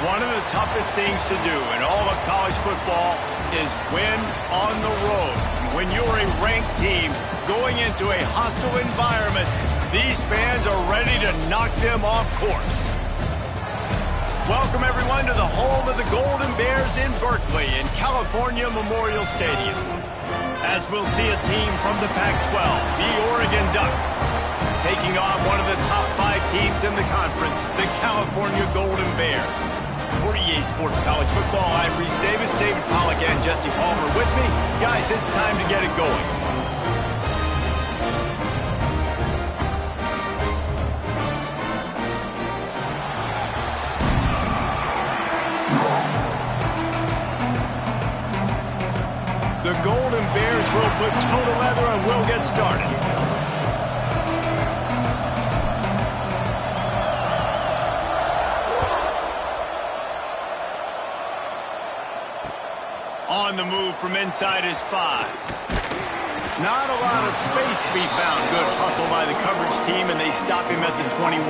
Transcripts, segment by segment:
One of the toughest things to do in all of college football is win on the road. When you're a ranked team going into a hostile environment, these fans are ready to knock them off course. Welcome, everyone, to the home of the Golden Bears in Berkeley in California Memorial Stadium. As we'll see a team from the Pac-12, the Oregon Ducks, taking on one of the top 5 teams in the conference, the California Golden Bears. For EA Sports College Football, I'm Reese Davis, David Pollack, and Jesse Palmer with me. Guys, it's time to get it going. The Golden Bears will put toe to leather and we'll get started. On the move from inside his 5. Not a lot of space to be found. Good hustle by the coverage team, and they stop him at the 21.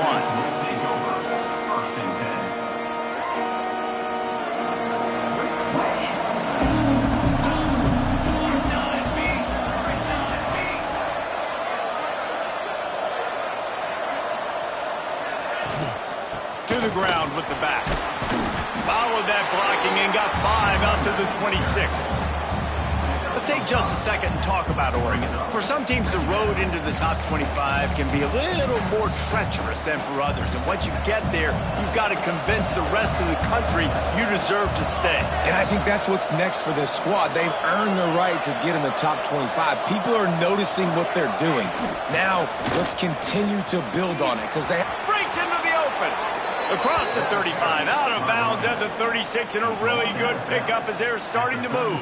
To the ground with the back. Followed that blocking and got 5 out to the 26. Let's take just a second and talk about Oregon. For some teams, the road into the top 25 can be a little more treacherous than for others. And once you get there, you've got to convince the rest of the country you deserve to stay. And I think that's what's next for this squad. They've earned the right to get in the top 25. People are noticing what they're doing. Now, let's continue to build on it because they... Breaks into the open. Across the 35, out of bounds at the 36, and a really good pickup as they're starting to move.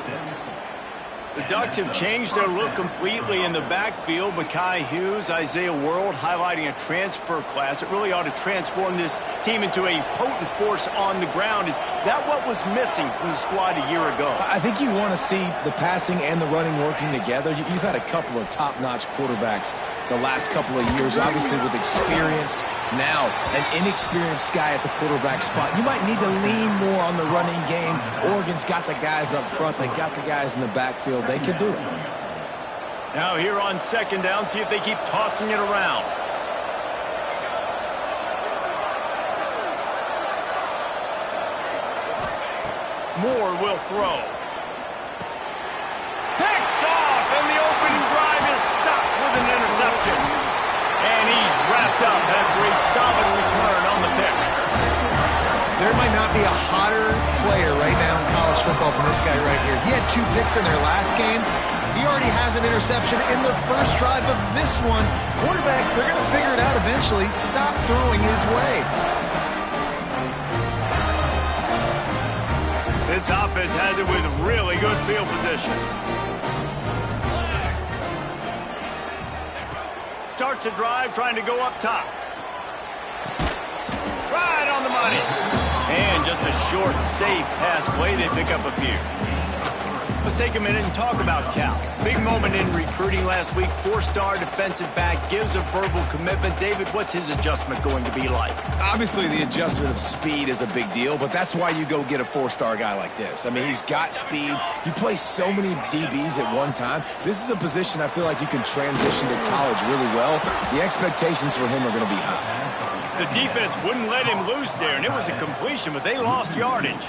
The Ducks have changed their look completely in the backfield. Mekhi Hughes, Isaiah World highlighting a transfer class. It really ought to transform this team into a potent force on the ground. Is that what was missing from the squad a year ago? I think you want to see the passing and the running working together. You've had a couple of top-notch quarterbacks the last couple of years, obviously with experience. Now, an inexperienced guy at the quarterback spot. You might need to lean more on the running game. Oregon's got the guys up front. They got the guys in the backfield. They can do it. Now here on second down, see if they keep tossing it around. Moore will throw. Picked off, and the opening drive is stopped with an interception. And he's wrapped up after a solid return on the pick. There might not be a hotter player right now in college football than this guy right here. He had 2 picks in their last game. He already has an interception in the first drive of this one. Quarterbacks, they're going to figure it out eventually. Stop throwing his way. This offense has it with really good field position. Starts a drive trying to go up top. Right on the money. And just a short, safe pass play. They pick up a few. Let's take a minute and talk about Cal. Big moment in recruiting last week. 4-star defensive back, gives a verbal commitment. David, what's his adjustment going to be like? Obviously, the adjustment of speed is a big deal, but that's why you go get a 4-star guy like this. I mean, he's got speed. You play so many DBs at one time. This is a position I feel like you can transition to college really well. The expectations for him are going to be high. The defense wouldn't let him loose there, and it was a completion, but they lost yardage.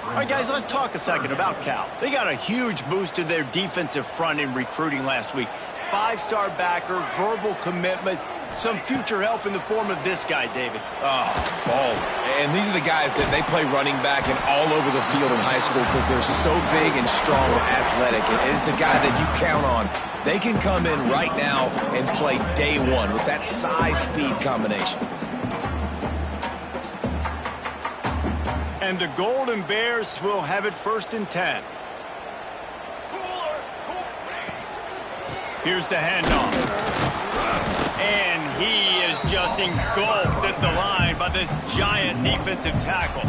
All right, guys, let's talk a second about Cal. They got a huge boost to their defensive front in recruiting last week. 5-star backer, verbal commitment, some future help in the form of this guy, David. Oh, ball. And these are the guys that they play running back and all over the field in high school because they're so big and strong and athletic. And it's a guy that you count on. They can come in right now and play day one with that size-speed combination. And the Golden Bears will have it 1st and 10. Here's the handoff. And he is just engulfed at the line by this giant defensive tackle.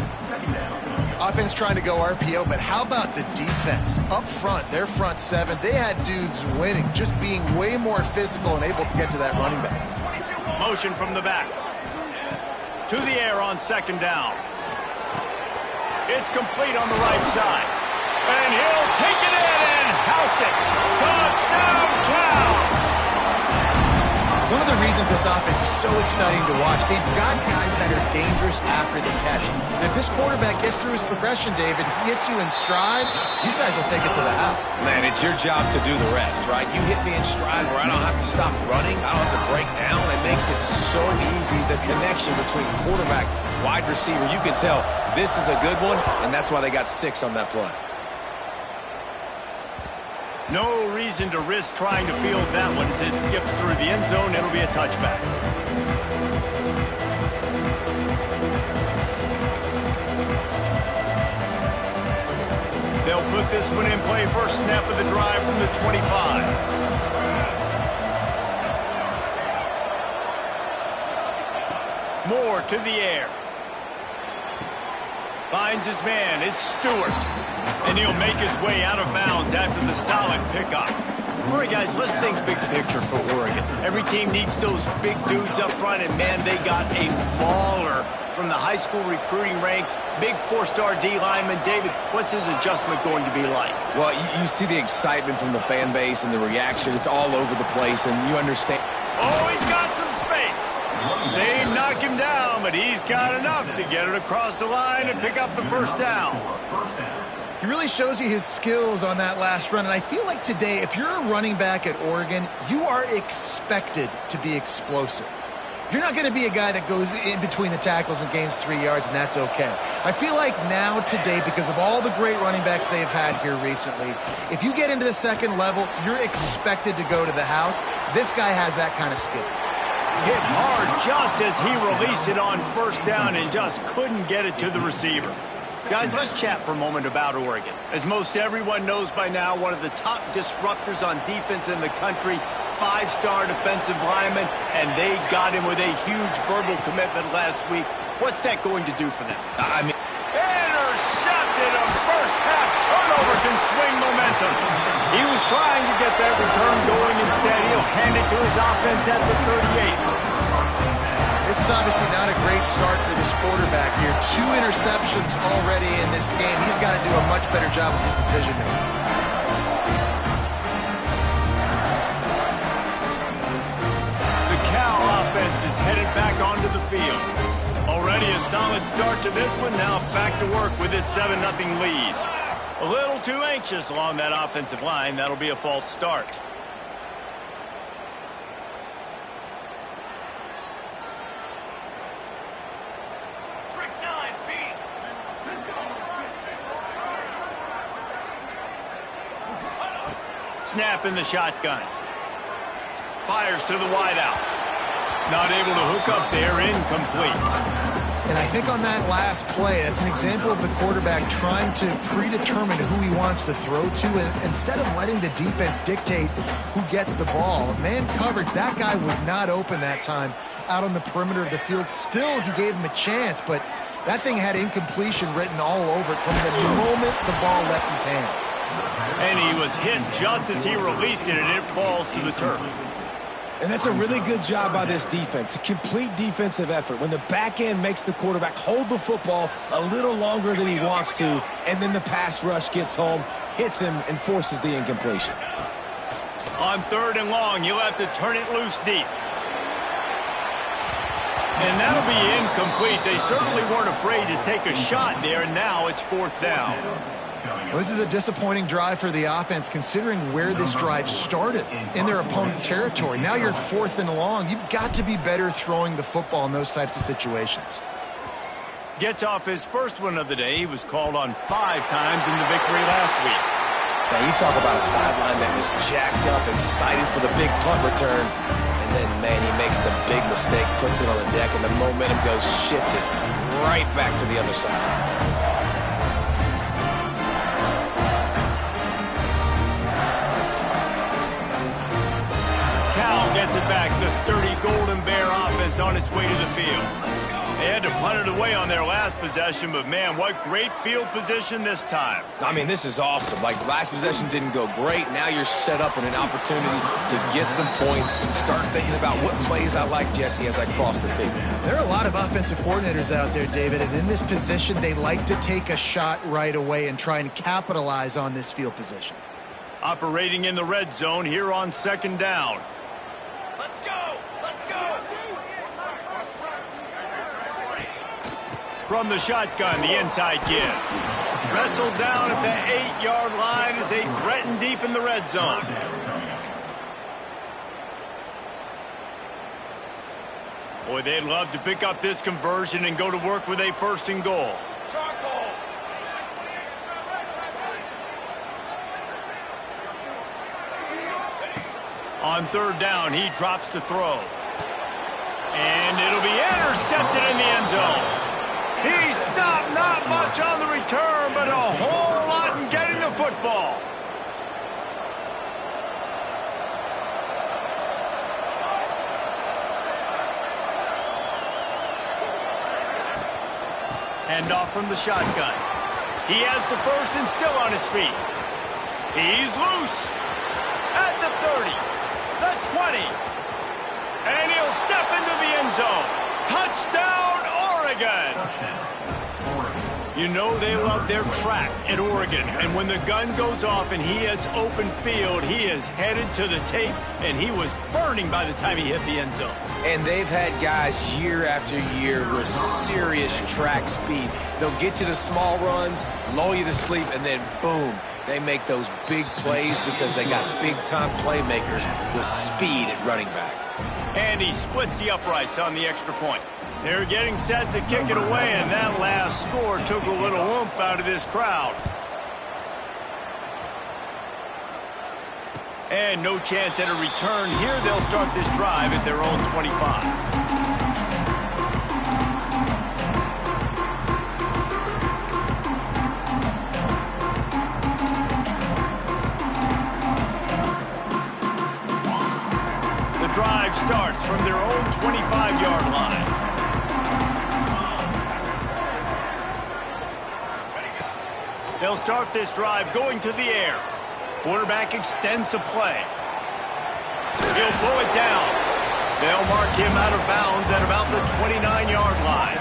Offense trying to go RPO, but how about the defense? Up front, their front 7, they had dudes winning, just being way more physical and able to get to that running back. Motion from the back. To the air on 2nd down. It's complete on the right side. And he'll take it in and house it. Touchdown, Cal! One of the reasons this offense is so exciting to watch, they've got guys that are dangerous after the catch. And if this quarterback gets through his progression, David, he hits you in stride, these guys will take it to the house. Man, it's your job to do the rest, right? You hit me in stride where I don't have to stop running. I don't have to break down. It makes it so easy. The connection between quarterback, wide receiver, you can tell this is a good one, and that's why they got 6 on that play. No reason to risk trying to field that one as it skips through the end zone. It'll be a touchback. They'll put this one in play. First snap of the drive from the 25. Moore to the air. Finds his man. It's Stewart. And he'll make his way out of bounds after the solid pickup. All right, guys, let's think big picture for Oregon. Every team needs those big dudes up front, and, man, they got a baller from the high school recruiting ranks. Big 4-star D lineman. David, what's his adjustment going to be like? Well, you see the excitement from the fan base and the reaction. It's all over the place, and you understand. Oh, he's got some space. They knock him down, but he's got enough to get it across the line and pick up the first down. He really shows you his skills on that last run. And I feel like today, if you're a running back at Oregon, you are expected to be explosive. You're not going to be a guy that goes in between the tackles and gains 3 yards, and that's okay. I feel like now, today, because of all the great running backs they've had here recently, if you get into the second level, you're expected to go to the house. This guy has that kind of skill. Hit hard just as he released it on first down and just couldn't get it to the receiver. Guys, let's chat for a moment about Oregon. As most everyone knows by now, one of the top disruptors on defense in the country, 5-star defensive lineman, and they got him with a huge verbal commitment last week. What's that going to do for them? Intercepted. A first-half turnover can swing momentum. He was trying to get that return going. Instead, he'll hand it to his offense at the 38. This is obviously not a great start for this quarterback here. 2 interceptions already in this game. He's got to do a much better job with his decision-making. The Cal offense is headed back onto the field. Already a solid start to this one. Now back to work with this 7-0 lead. A little too anxious along that offensive line. That'll be a false start. Snap in the shotgun. Fires to the wideout. Not able to hook up there. Incomplete. And I think on that last play, that's an example of the quarterback trying to predetermine who he wants to throw to, and instead of letting the defense dictate who gets the ball. Man coverage, that guy was not open that time out on the perimeter of the field. Still, he gave him a chance, but that thing had incompletion written all over it from the moment the ball left his hand. And he was hit just as he released it, and it falls to the turf. And that's a really good job by this defense. A complete defensive effort. When the back end makes the quarterback hold the football a little longer than he wants to, and then the pass rush gets home, hits him, and forces the incompletion. On 3rd and long, you'll have to turn it loose deep. And that'll be incomplete. They certainly weren't afraid to take a shot there, and now it's 4th down. Well, this is a disappointing drive for the offense, considering where this drive started, in their opponent territory. Now you're 4th and long. You've got to be better throwing the football in those types of situations. Gets off his first one of the day. He was called on 5 times in the victory last week. Now, you talk about a sideline that was jacked up, excited for the big punt return. And then, man, he makes the big mistake, puts it on the deck, and the momentum goes shifted right back to the other side. Cal gets it back. The sturdy Golden Bear offense on its way to the field. They had to punt it away on their last possession, but man, what great field position this time. I mean, this is awesome. Like, last possession didn't go great. Now you're set up in an opportunity to get some points and start thinking about what plays I like, Jesse, as I cross the 50. There are a lot of offensive coordinators out there, David, and in this position, they like to take a shot right away and try and capitalize on this field position. Operating in the red zone here on 2nd down. Let's go! Let's go! From the shotgun, the inside give. Wrestled down at the 8-yard line as they threaten deep in the red zone. Boy, they'd love to pick up this conversion and go to work with a 1st and goal. On 3rd down, he drops to throw. And it'll be intercepted in the end zone. He stopped, not much on the return, but a whole lot in getting the football. Hand off from the shotgun. He has the 1st and still on his feet. He's loose at the 30, the 20, and he'll step into the end zone. Touchdown, Oregon! You know they love their track at Oregon, and when the gun goes off and he hits open field, he is headed to the tape, and he was burning by the time he hit the end zone. And they've had guys year after year with serious track speed. They'll get you the small runs, lull you to sleep, and then boom, they make those big plays because they got big-time playmakers with speed at running back. And he splits the uprights on the extra point. They're getting set to kick it away, and that last score took a little oomph out of this crowd. And no chance at a return here. They'll start this drive at their own 25. Drive starts from their own 25-yard line. They'll start this drive going to the air. Quarterback extends the play. He'll pull it down. They'll mark him out of bounds at about the 29-yard line.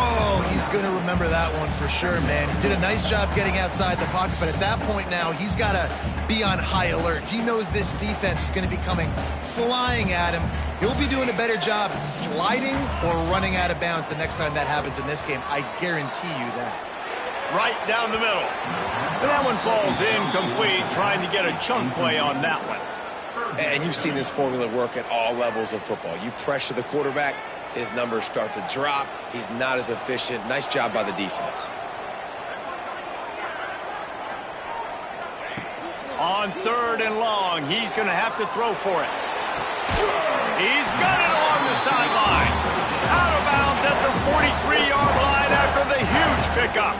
Oh, he's going to remember that one for sure, man. He did a nice job getting outside the pocket, but at that point now, he's got to be on high alert. He knows this defense is going to be coming flying at him. He'll be doing a better job sliding or running out of bounds the next time that happens in this game. I guarantee you that. Right down the middle. And that one falls incomplete, trying to get a chunk play on that one. And you've seen this formula work at all levels of football. You pressure the quarterback, his numbers start to drop. He's not as efficient. Nice job by the defense. On 3rd and long, he's going to have to throw for it. He's got it along the sideline. Out of bounds at the 43-yard line after the huge pickup.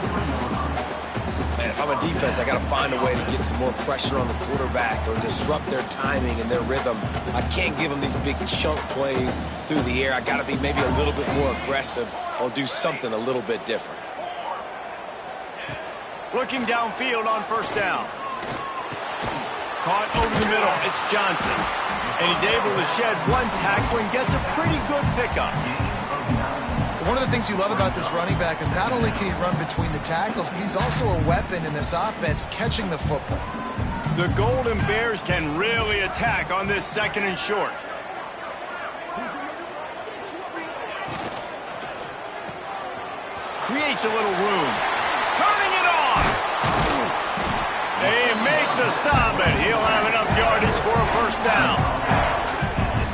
Man, if I'm a defense, I got to find a way to get some more pressure on the quarterback or disrupt their timing and their rhythm. I can't give them these big chunk plays through the air. I got to be maybe a little bit more aggressive or do something a little bit different. Looking downfield on 1st down. Caught over the middle. It's Johnson. And he's able to shed one tackle and gets a pretty good pickup. One of the things you love about this running back is not only can he run between the tackles, but he's also a weapon in this offense catching the football. The Golden Bears can really attack on this 2nd and short. Creates a little room. Turning it on. They make the stop, and he'll have enough yardage for a 1st down.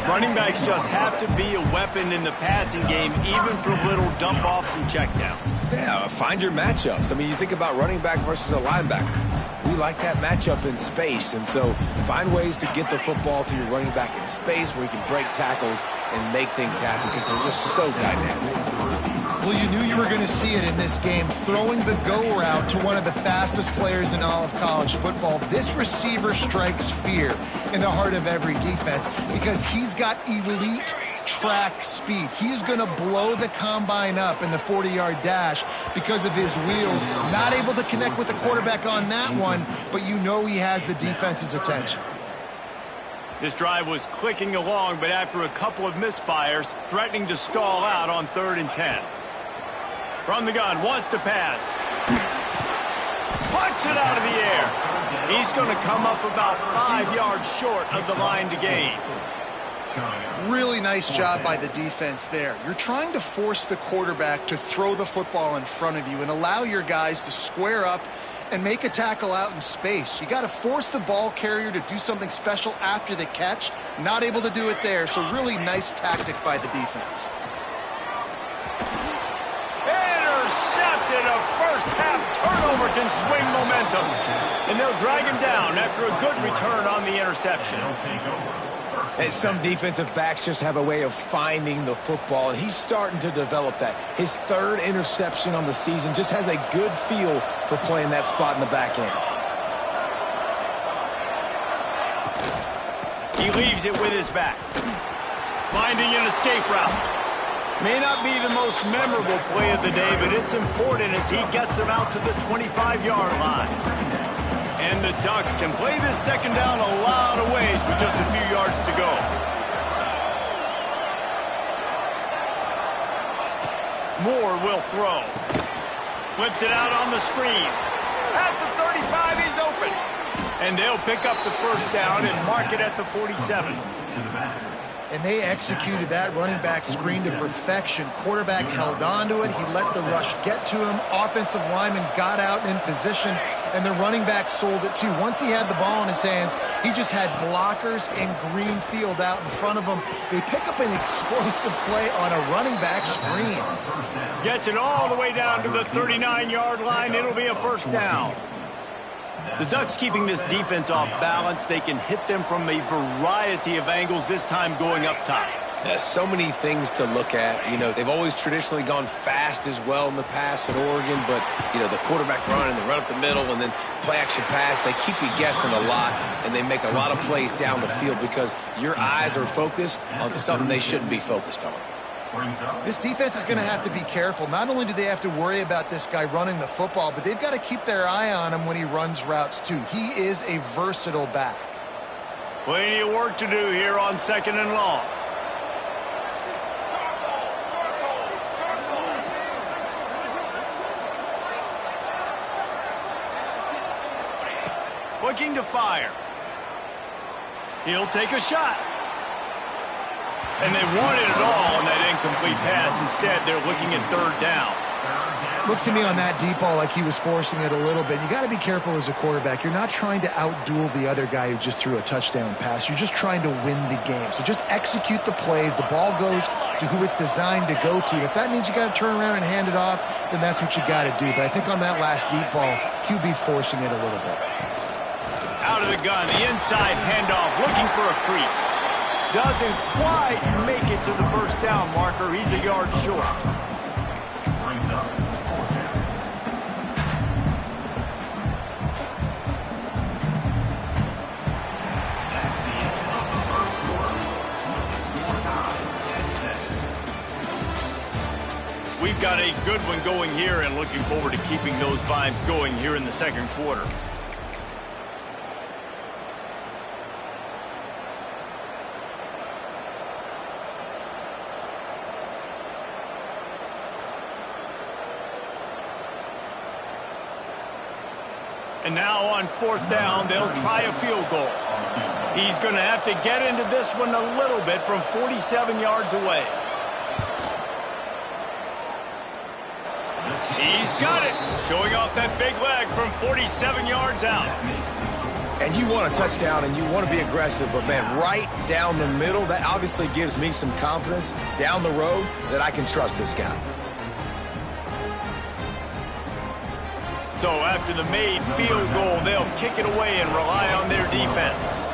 Running backs just have to be a weapon in the passing game, even for little dump-offs and checkdowns. Yeah, find your matchups. I mean, you think about running back versus a linebacker. We like that matchup in space, and so find ways to get the football to your running back in space where you can break tackles and make things happen because they're just so dynamic. Well, you knew you were going to see it in this game, throwing the go route to one of the fastest players in all of college football. This receiver strikes fear in the heart of every defense because he's got elite track speed. He's going to blow the combine up in the 40-yard dash because of his wheels. Not able to connect with the quarterback on that one, but you know he has the defense's attention. This drive was clicking along, but after a couple of misfires, threatening to stall out on 3rd and 10. From the gun, wants to pass. Punts it out of the air. He's going to come up about 5 yards short of the line to gain. Really nice job by the defense there. You're trying to force the quarterback to throw the football in front of you and allow your guys to square up and make a tackle out in space. You got to force the ball carrier to do something special after the catch. Not able to do it there, so really nice tactic by the defense. Intercepted. A first-half turnover can swing momentum. And they'll drag him down after a good return on the interception. And some defensive backs just have a way of finding the football, and he's starting to develop that. His 3rd interception on the season, just has a good feel for playing that spot in the back end. He leaves it with his back. Finding an escape route. May not be the most memorable play of the day, but it's important as he gets him out to the 25-yard line. And the Ducks can play this second down a lot of ways with just a few yards to go. Moore will throw. Flips it out on the screen. At the 35, he's open. And they'll pick up the first down and mark it at the 47. And they executed that running back screen to perfection. Quarterback held on to it. He let the rush get to him. Offensive lineman got out in position, and the running back sold it too. Once he had the ball in his hands, he just had blockers and green field out in front of him. They pick up an explosive play on a running back screen. Gets it all the way down to the 39-yard line. It'll be a first down. The Ducks keeping this defense off balance. They can hit them from a variety of angles, this time going up top. There's so many things to look at. You know, they've always traditionally gone fast as well in the past at Oregon, but, you know, the quarterback run and the run up the middle and then play-action pass, they keep you guessing a lot, and they make a lot of plays down the field because your eyes are focused on something they shouldn't be focused on. This defense is going to have to be careful. Not only do they have to worry about this guy running the football, but they've got to keep their eye on him when he runs routes too. He is a versatile back. Plenty of work to do here on 2nd and long. Looking to fire. He'll take a shot. And they wanted it all on that incomplete pass. Instead, they're looking at 3rd down. Looks to me on that deep ball like he was forcing it a little bit. You got to be careful as a quarterback. You're not trying to outduel the other guy who just threw a touchdown pass. You're just trying to win the game. So just execute the plays. The ball goes to who it's designed to go to. If that means you got to turn around and hand it off, then that's what you got to do. But I think on that last deep ball, QB forcing it a little bit. Out of the gun, the inside handoff, looking for a crease. Doesn't quite make it to the first down marker. He's a yard short. We've got a good one going here and looking forward to keeping those vibes going here in the second quarter. And now on 4th down, they'll try a field goal. He's going to have to get into this one a little bit from 47 yards away. He's got it, showing off that big leg from 47 yards out. And you want a touchdown and you want to be aggressive, but, man, right down the middle, that obviously gives me some confidence down the road that I can trust this guy. So after the made field goal, they'll kick it away and rely on their defense.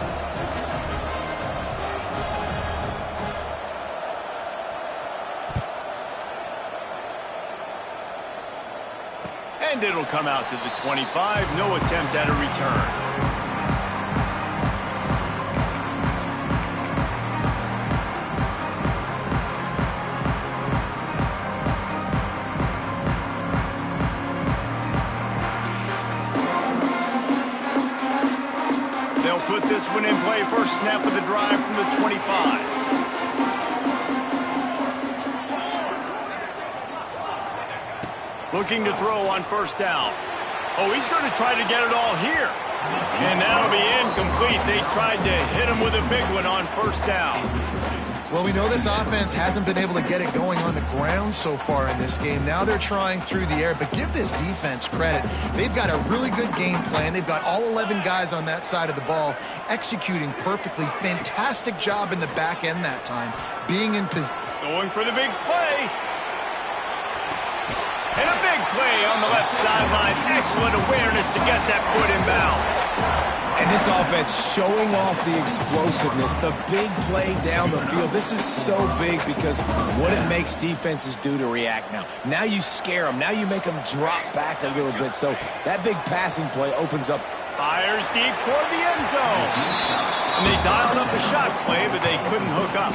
And it'll come out to the 25. No attempt at a return. play, first snap of the drive from the 25. Looking to throw on first down. Oh, he's going to try to get it all here. And that'll be incomplete. They tried to hit him with a big one on first down. Well, we know this offense hasn't been able to get it going on the ground so far in this game. Now they're trying through the air, but give this defense credit. They've got a really good game plan. They've got all 11 guys on that side of the ball executing perfectly. Fantastic job in the back end that time, being in position. Going for the big play. And a big play on the left sideline. Excellent awareness to get that foot in bounds. And this offense showing off the explosiveness, the big play down the field. This is so big because what it makes defenses do to react now. Now you scare them. Now you make them drop back a little bit. So that big passing play opens up. Fires deep toward the end zone. And they dialed up a shot play, but they couldn't hook up.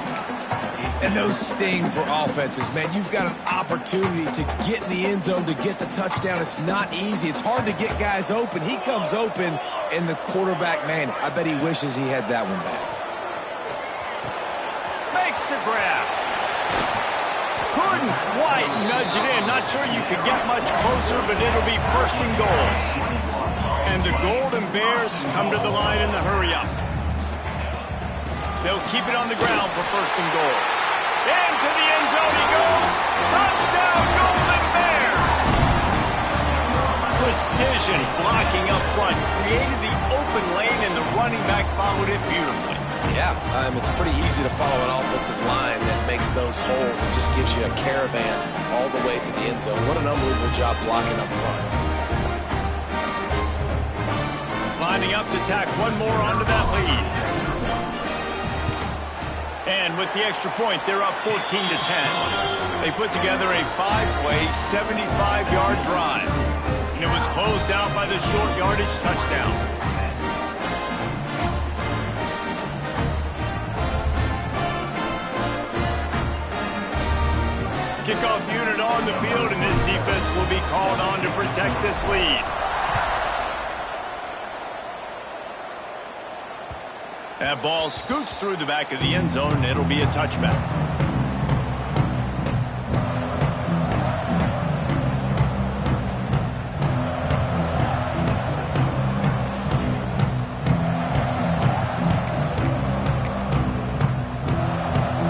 And those sting for offenses, man. You've got an opportunity to get in the end zone, to get the touchdown. It's not easy. It's hard to get guys open. He comes open, and the quarterback, man, I bet he wishes he had that one back. Makes the grab. Couldn't quite nudge it in. Not sure you could get much closer, but it'll be first and goal. And the Golden Bears come to the line in the hurry-up. They'll keep it on the ground for first and goal. Into the end zone he goes. Touchdown, Golden Bears! Precision blocking up front. Created the open lane, and the running back followed it beautifully. Yeah, it's pretty easy to follow an offensive line that makes those holes and just gives you a caravan all the way to the end zone. What an unbelievable job blocking up front. Lining up to tack one more onto that lead. And with the extra point, they're up 14-10. They put together a 5-play, 75-yard drive. And it was closed out by the short yardage touchdown. Kickoff unit on the field, and this defense will be called on to protect this lead. That ball scoots through the back of the end zone, and it'll be a touchback.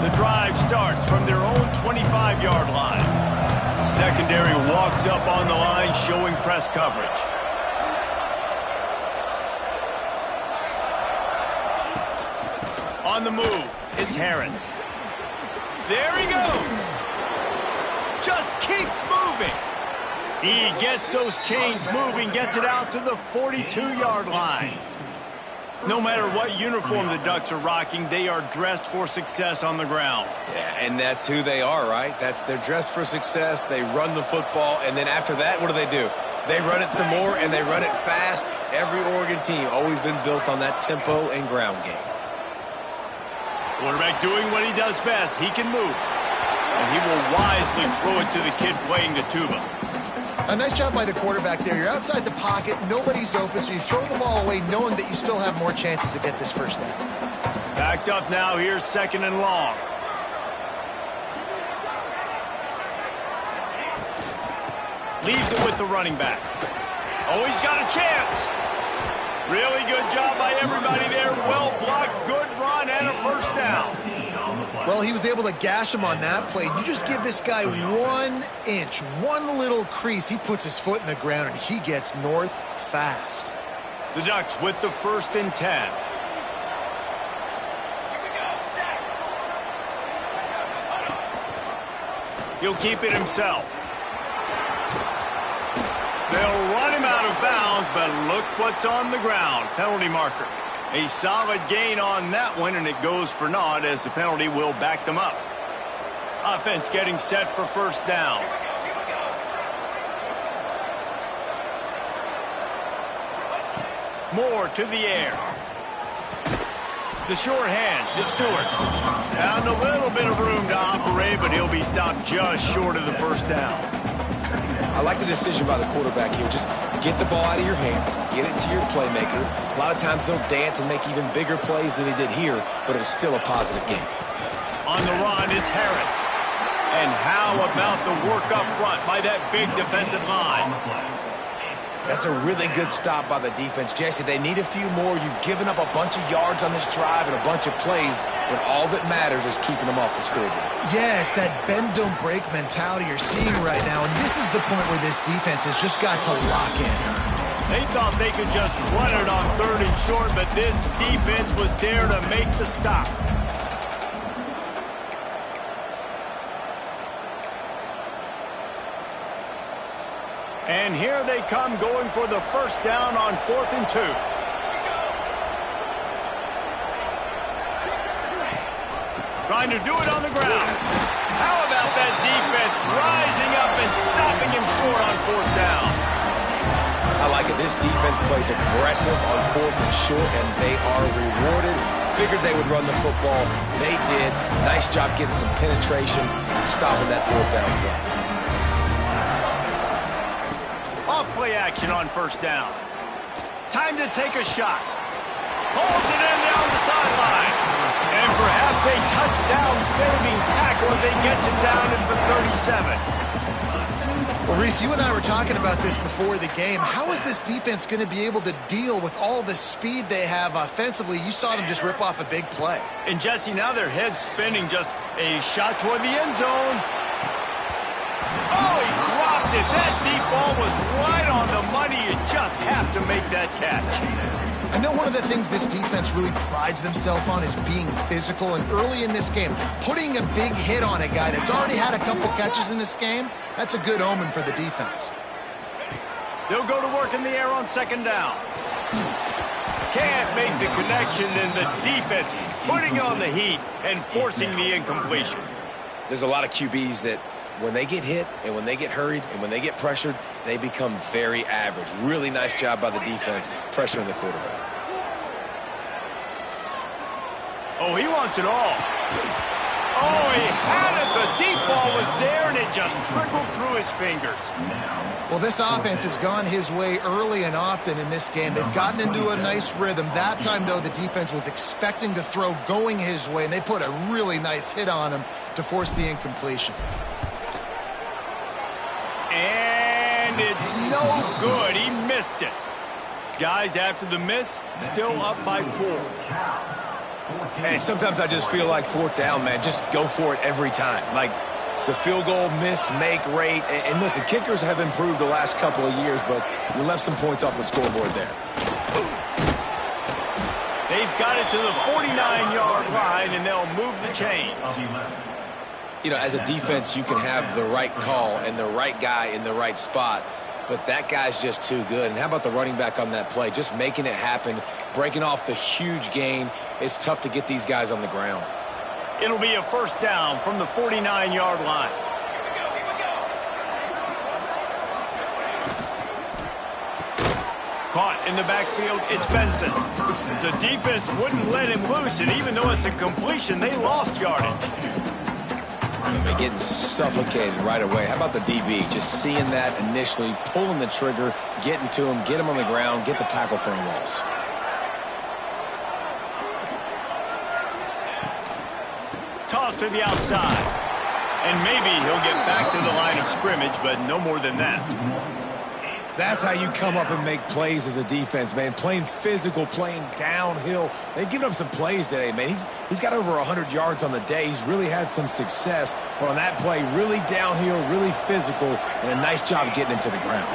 The drive starts from their own 25-yard line. Secondary walks up on the line, showing press coverage. On the move, it's Harris. There he goes. Just keeps moving. He gets those chains moving, gets it out to the 42-yard line. No matter what uniform the Ducks are rocking, they are dressed for success on the ground. Yeah, and that's who they are, right? They're dressed for success. They run the football, and then after that, what do? They run it some more, and they run it fast. Every Oregon team always been built on that tempo and ground game. Quarterback doing what he does best. He can move. And he will wisely throw it to the kid playing the tuba. A nice job by the quarterback there. You're outside the pocket. Nobody's open, so you throw the ball away knowing that you still have more chances to get this first down. Backed up now. Here's second and long. Leaves it with the running back. Oh, he's got a chance. Really good job by everybody there. Well blocked, good run, and a first down. Well, he was able to gash him on that play. You just give this guy 1 inch, one little crease. He puts his foot in the ground, and he gets north fast. The Ducks with the 1st and 10. He'll keep it himself. They'll run him out of bounds, but look what's on the ground. Penalty marker. A solid gain on that one, and it goes for naught as the penalty will back them up. Offense getting set for first down. Moore to the air. The short hands, it's Stewart. Found a little bit of room to operate, but he'll be stopped just short of the first down. I like the decision by the quarterback here. Just get the ball out of your hands, get it to your playmaker. A lot of times they'll dance and make even bigger plays than he did here, but it was still a positive game. On the run, it's Harris. And how about the work up front by that big defensive line? That's a really good stop by the defense. Jesse, they need a few more. You've given up a bunch of yards on this drive and a bunch of plays, but all that matters is keeping them off the scoreboard. Yeah, it's that bend, don't break mentality you're seeing right now, and this is the point where this defense has just got to lock in. They thought they could just run it on 3rd and short, but this defense was there to make the stop. And here they come going for the first down on 4th and 2. Trying to do it on the ground. How about that defense rising up and stopping him short on 4th down? I like it. This defense plays aggressive on 4th and short, and they are rewarded. Figured they would run the football. They did. Nice job getting some penetration and stopping that 4th down play. Off-play action on 1st down. Time to take a shot. Pulls it in down the sideline. And perhaps a touchdown-saving tackle as they get him down at the 37. Well, Reese, you and I were talking about this before the game. How is this defense going to be able to deal with all the speed they have offensively? You saw them just rip off a big play. And, Jesse, now their head's spinning. Just a shot toward the end zone. Oh, he dropped it. That deep ball was right on the money. You just have to make that catch. I know one of the things this defense really prides themselves on is being physical, and early in this game, putting a big hit on a guy that's already had a couple catches in this game, that's a good omen for the defense. They'll go to work in the air on 2nd down. Can't make the connection, and the defense putting on the heat and forcing the incompletion. There's a lot of QBs that when they get hit and when they get hurried and when they get pressured, they become very average. Really nice job by the defense pressuring the quarterback. Oh, he wants it all. Oh, he had it. The deep ball was there, and it just trickled through his fingers. Well, this offense has gone his way early and often in this game. They've gotten into a nice rhythm. That time, though, the defense was expecting to throw going his way, and they put a really nice hit on him to force the incompletion. And it's no good. He missed it. Guys, after the miss, still up by 4. Hey, sometimes I just feel like 4th down, man. Just go for it every time. Like the field goal miss, make rate. And listen, kickers have improved the last couple of years, but you left some points off the scoreboard there. They've got it to the 49-yard line, and they'll move the chains. You know, as a defense, you can have the right call and the right guy in the right spot, but that guy's just too good. And how about the running back on that play? Just making it happen, breaking off the huge gain. It's tough to get these guys on the ground. It'll be a 1st down from the 49-yard line. Caught in the backfield, it's Benson. The defense wouldn't let him loose, and even though it's a completion, they lost yardage. They're getting suffocated right away. How about the DB? Just seeing that initially, pulling the trigger, getting to him, get him on the ground, get the tackle for a loss. Toss to the outside. And maybe he'll get back to the line of scrimmage, but no more than that. That's how you come up and make plays as a defense, man. Playing physical, playing downhill. They've given up some plays today, man. He's got over 100 yards on the day. He's really had some success. But on that play, really downhill, really physical, and a nice job getting him to the ground.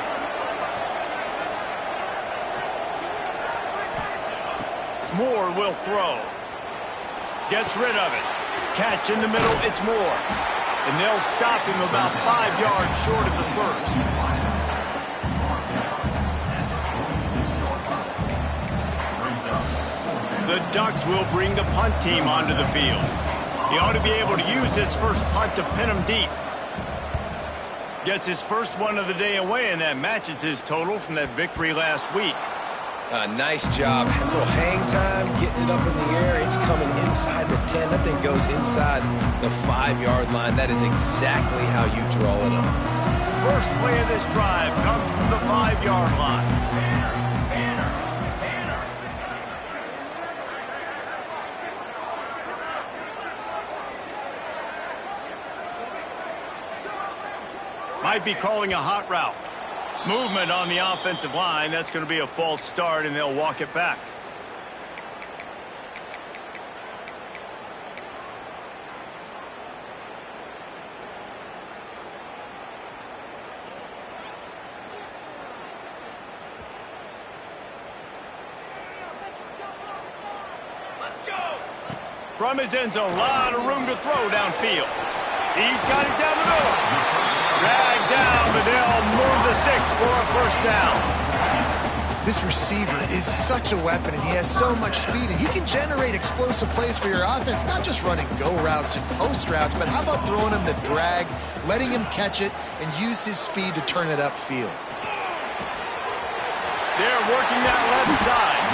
Moore will throw. Gets rid of it. Catch in the middle, it's Moore. And they'll stop him about 5 yards short of the first. The Ducks will bring the punt team onto the field. He ought to be able to use this first punt to pin him deep. Gets his first one of the day away, and that matches his total from that victory last week. Nice job. A little hang time, getting it up in the air. It's coming inside the 10. That thing goes inside the 5-yard line. That is exactly how you draw it up. First play of this drive comes from the 5-yard line. Might be calling a hot route. Movement on the offensive line. That's going to be a false start, and they'll walk it back. Let's go. From his end zone, a lot of room to throw downfield. He's got it down the middle. Dragged down, but they'll move the sticks for a first down. This receiver is such a weapon, and he has so much speed, and he can generate explosive plays for your offense, not just running go routes and post routes, but how about throwing him the drag, letting him catch it, and use his speed to turn it upfield. They're working that left side.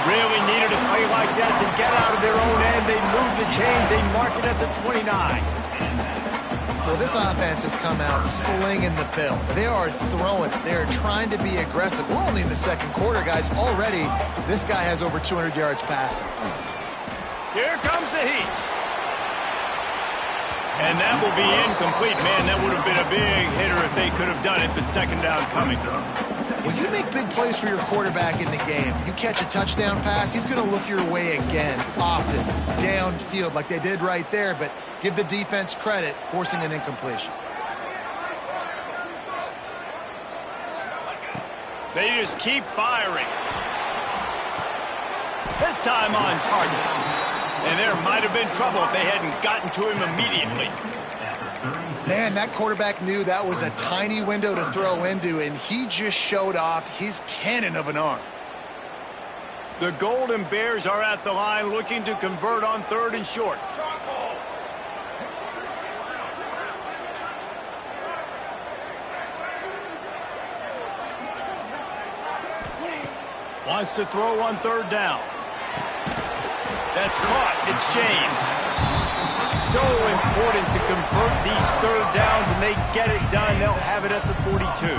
Really needed a play like that to get out of their own end. They move the chains. They mark it at the 29. Well, this offense has come out slinging the pill. They are throwing it. They are trying to be aggressive. We're only in the second quarter, guys. Already, this guy has over 200 yards passing. Here comes the heat. And that will be incomplete, man. That would have been a big hitter if they could have done it, but second down coming. Well, you make big plays for your quarterback in the game. You catch a touchdown pass, he's going to look your way again, often, downfield like they did right there, but give the defense credit, forcing an incompletion. They just keep firing. This time on target. And there might have been trouble if they hadn't gotten to him immediately. Man, that quarterback knew that was a tiny window to throw into, and he just showed off his cannon of an arm. The Golden Bears are at the line looking to convert on 3rd and short. Wants to throw on 3rd down. That's caught. It's James. So important to convert these 3rd downs, and they get it done. They'll have it at the 42.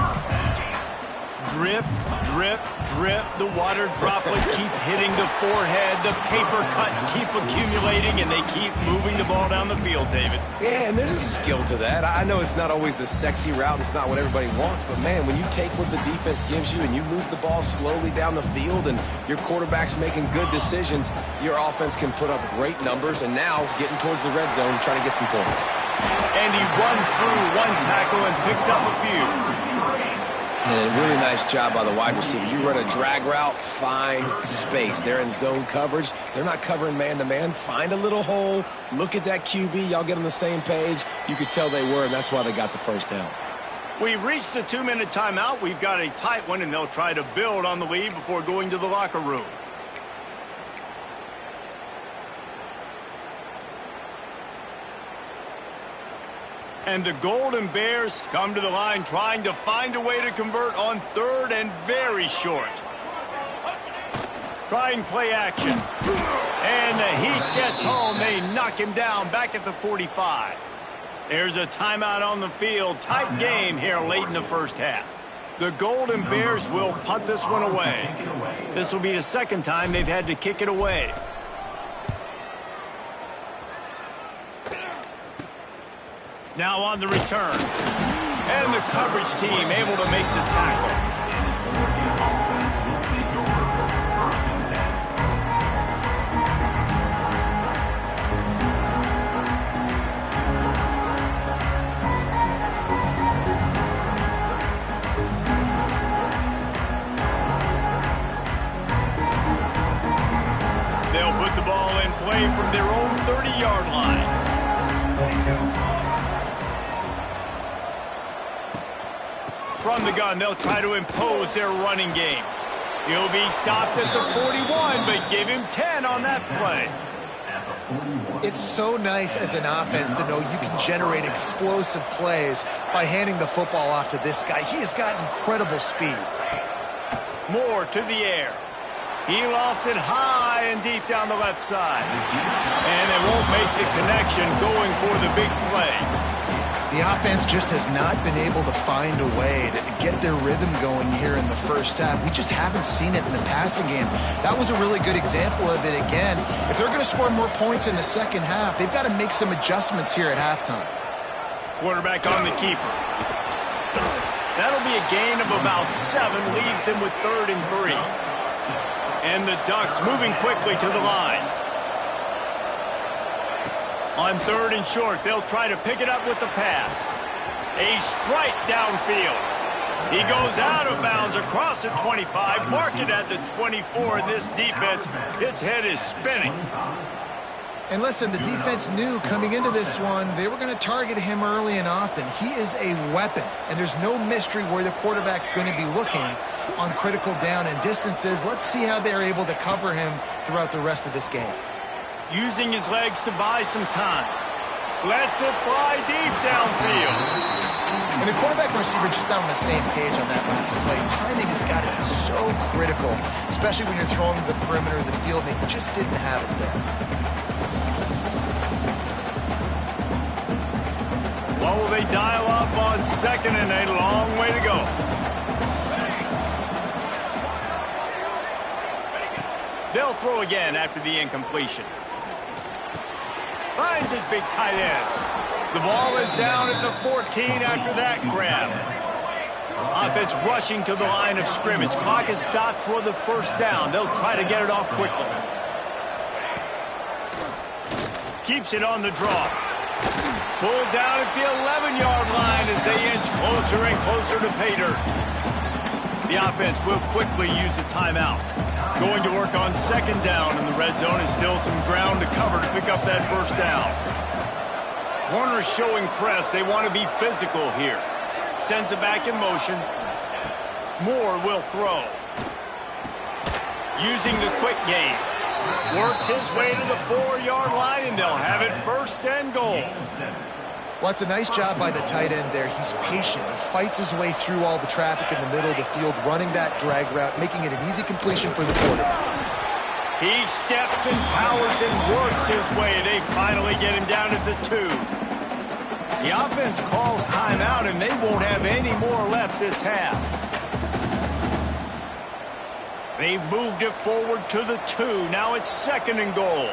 Drip, drip, drip. The water droplets keep hitting the forehead. The paper cuts keep accumulating, and they keep moving the ball down the field, David. Yeah, and there's a skill to that. I know it's not always the sexy route. It's not what everybody wants. But, man, when you take what the defense gives you and you move the ball slowly down the field and your quarterback's making good decisions, your offense can put up great numbers. And now getting towards the red zone, trying to get some points. And he runs through one tackle and picks up a few. And a really nice job by the wide receiver. You run a drag route, find space. They're in zone coverage. They're not covering man-to-man. Find a little hole. Look at that QB. Y'all get on the same page. You could tell they were, and that's why they got the first down. We've reached the 2-minute timeout. We've got a tight one, and they'll try to build on the lead before going to the locker room. And the Golden Bears come to the line trying to find a way to convert on 3rd and very short. Trying play action. And the Heat gets home. They knock him down back at the 45. There's a timeout on the field. Tight game here late in the first half. The Golden Bears will punt this one away. This will be the second time they've had to kick it away. Now on the return. And the coverage team able to make the tackle. They'll put the ball in play from their own 30-yard line. From the gun, they'll try to impose their running game. He'll be stopped at the 41, but give him 10 on that play. It's so nice as an offense to know you can generate explosive plays by handing the football off to this guy. He has got incredible speed. Moore to the air. He lofts it high and deep down the left side. And they won't make the connection going for the big play. The offense just has not been able to find a way to get their rhythm going here in the first half. We just haven't seen it in the passing game. That was a really good example of it again. If they're going to score more points in the second half, they've got to make some adjustments here at halftime. Quarterback on the keeper. That'll be a gain of about 7, leaves him with 3rd and 3. And the Ducks moving quickly to the line. On 3rd and short, they'll try to pick it up with the pass. A strike downfield. He goes out of bounds across the 25, marked it at the 24, and this defense, its head is spinning. And listen, the defense knew coming into this one, they were going to target him early and often. He is a weapon, and there's no mystery where the quarterback's going to be looking on critical down and distances. Let's see how they're able to cover him throughout the rest of this game. Using his legs to buy some time. Lets it fly deep downfield. And the quarterback and receiver just not on the same page on that last play. Timing has got to be so critical, especially when you're throwing to the perimeter of the field. They just didn't have it there. What will they dial up on 2nd and a long way to go? They'll throw again after the incompletion. Finds his big tight end. The ball is down at the 14 after that grab. Offense rushing to the line of scrimmage. Clock is stopped for the first down. They'll try to get it off quickly. Keeps it on the draw. Pulled down at the 11-yard line as they inch closer and closer to pay dirt. The offense will quickly use a timeout. Going to work on 2nd down, and the red zone is still some ground to cover to pick up that first down. Corners showing press. They want to be physical here. Sends it back in motion. Moore will throw. Using the quick game. Works his way to the 4-yard line, and they'll have it 1st and goal. Well, it's a nice job by the tight end there. He's patient. He fights his way through all the traffic in the middle of the field, running that drag route, making it an easy completion for the quarterback. He steps and powers and works his way. They finally get him down at the 2. The offense calls timeout, and they won't have any more left this half. They've moved it forward to the 2. Now it's 2nd and goal.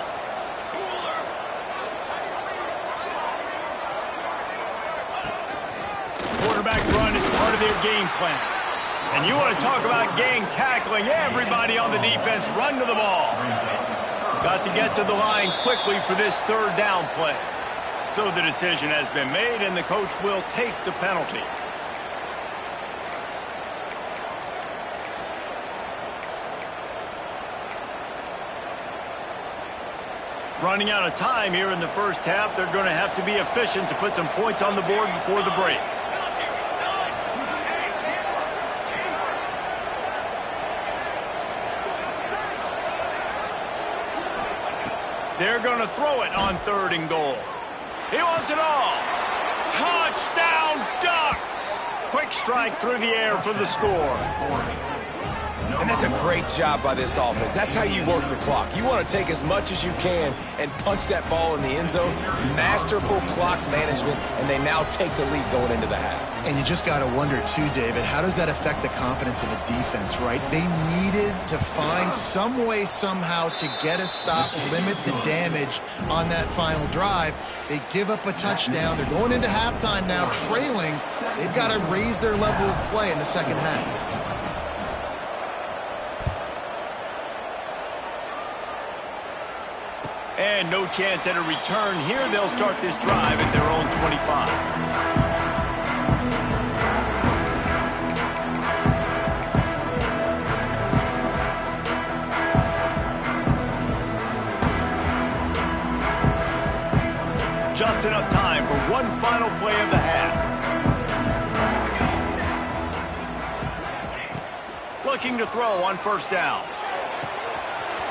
Quarterback run is part of their game plan. And you want to talk about gang tackling. Everybody on the defense run to the ball. Got to get to the line quickly for this 3rd down play. So the decision has been made, and the coach will take the penalty. Running out of time here in the first half. They're going to have to be efficient to put some points on the board before the break. They're going to throw it on 3rd and goal. He wants it all. Touchdown, Ducks! Quick strike through the air for the score. And that's a great job by this offense. That's how you work the clock. You want to take as much as you can and punch that ball in the end zone. Masterful clock management, and they now take the lead going into the half. And you just got to wonder, too, David, how does that affect the confidence of a defense, right? They needed to find some way somehow to get a stop, limit the damage on that final drive. They give up a touchdown. They're going into halftime now, trailing. They've got to raise their level of play in the second half. And no chance at a return here. They'll start this drive at their own 25. Just enough time for one final play of the half. Looking to throw on 1st down.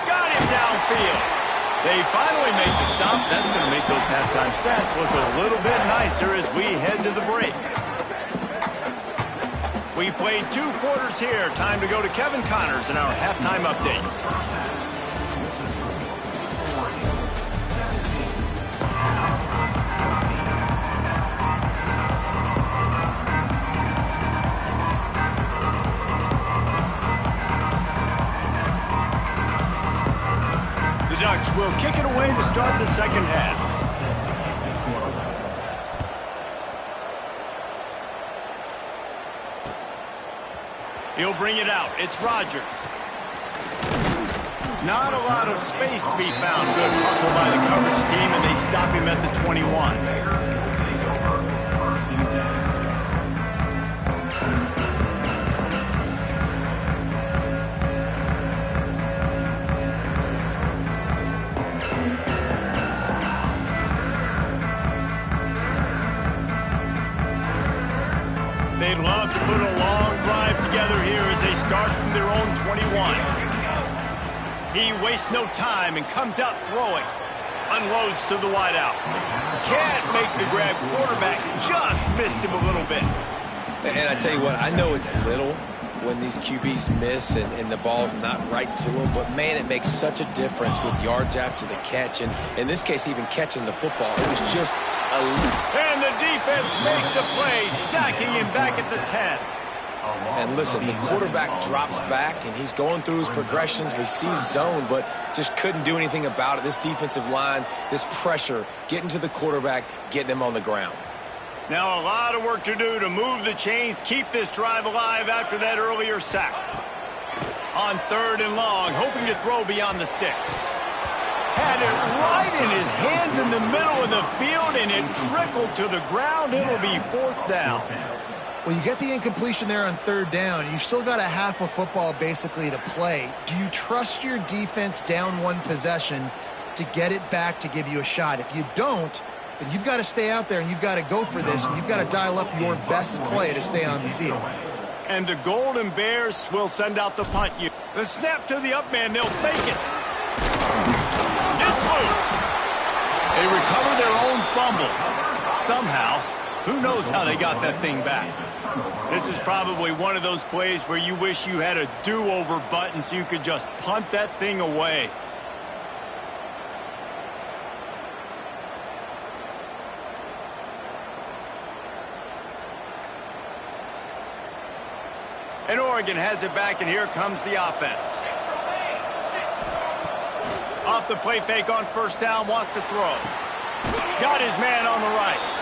Got him downfield. They finally make the stop. That's going to make those halftime stats look a little bit nicer as we head to the break. We played 2 quarters here. Time to go to Kevin Connors in our halftime update. will kick it away to start the second half. He'll bring it out. It's Rodgers. Not a lot of space to be found. Good hustle by the coverage team, and they stop him at the 21. They'd love to put a long drive together here as they start from their own 21. He wastes no time and comes out throwing. Unloads to the wideout. Can't make the grab. Quarterback just missed him a little bit. And I tell you what, I know it's little when these QBs miss and the ball's not right to them, but man, it makes such a difference with yards after the catch, and in this case, even catching the football. It was just and the defense makes a play, sacking him back at the 10. And listen, the quarterback drops back, and he's going through his progressions. We see zone, but just couldn't do anything about it. This defensive line, this pressure, getting to the quarterback, getting him on the ground. Now a lot of work to do to move the chains, keep this drive alive after that earlier sack. On 3rd and long, hoping to throw beyond the sticks. Had it right in his hands in the middle of the field, and it trickled to the ground. It'll be 4th down. Well, you get the incompletion there on 3rd down. You've still got a half of football basically to play. Do you trust your defense down 1 possession to get it back to give you a shot? If you don't, then you've got to stay out there and you've got to go for this. And you've got to dial up your best play to stay on the field. And the Golden Bears will send out the punt unit. The snap to the up man. They'll fake it. It's loose. They recover their own fumble. Somehow, who knows how they got that thing back. This is probably one of those plays where you wish you had a do-over button so you could just punt that thing away. And Oregon has it back, and here comes the offense. Off the play fake on 1st down, wants to throw. Got his man on the right.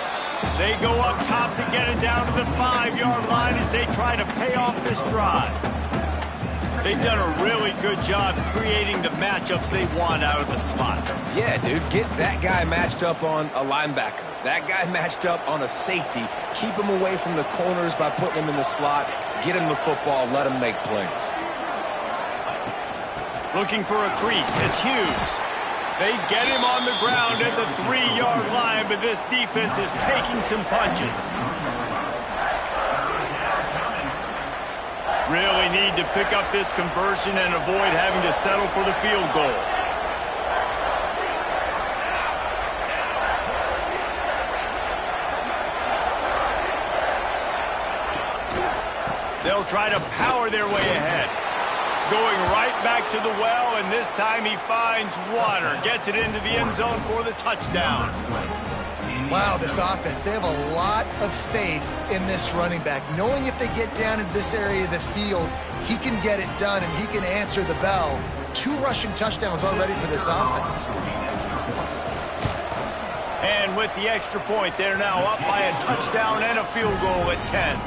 They go up top to get it down to the 5-yard line as they try to pay off this drive. They've done a really good job creating the matchups they want out of the spot. Yeah, dude, get that guy matched up on a linebacker. That guy matched up on a safety. Keep him away from the corners by putting him in the slot. Get him the football. Let him make plays. Looking for a crease. It's Hughes. They get him on the ground at the 3-yard line, but this defense is taking some punches. Really need to pick up this conversion and avoid having to settle for the field goal. They'll try to power their way ahead. Going right back to the well, and this time he finds water. Gets it into the end zone for the touchdown. Wow, this offense, they have a lot of faith in this running back. Knowing if they get down into this area of the field, he can get it done and he can answer the bell. 2 rushing touchdowns already for this offense. And with the extra point, they're now up by a touchdown and a field goal at 10.